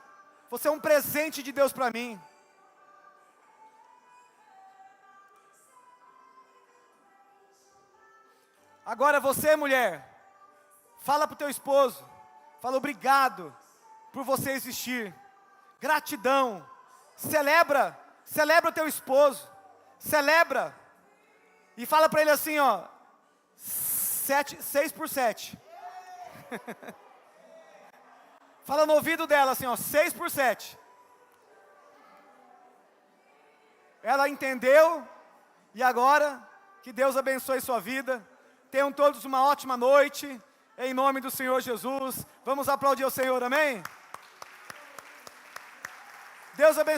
Você é um presente de Deus para mim. Agora você, mulher, fala para o teu esposo. Fala obrigado por você existir. Gratidão. Celebra. Celebra o teu esposo. Celebra. E fala para ele assim, ó. 6 por 7. Fala no ouvido dela assim, ó. 6 por 7. Ela entendeu. E agora, que Deus abençoe sua vida. Tenham todos uma ótima noite. Em nome do Senhor Jesus. Vamos aplaudir o Senhor, amém? Deus abençoe.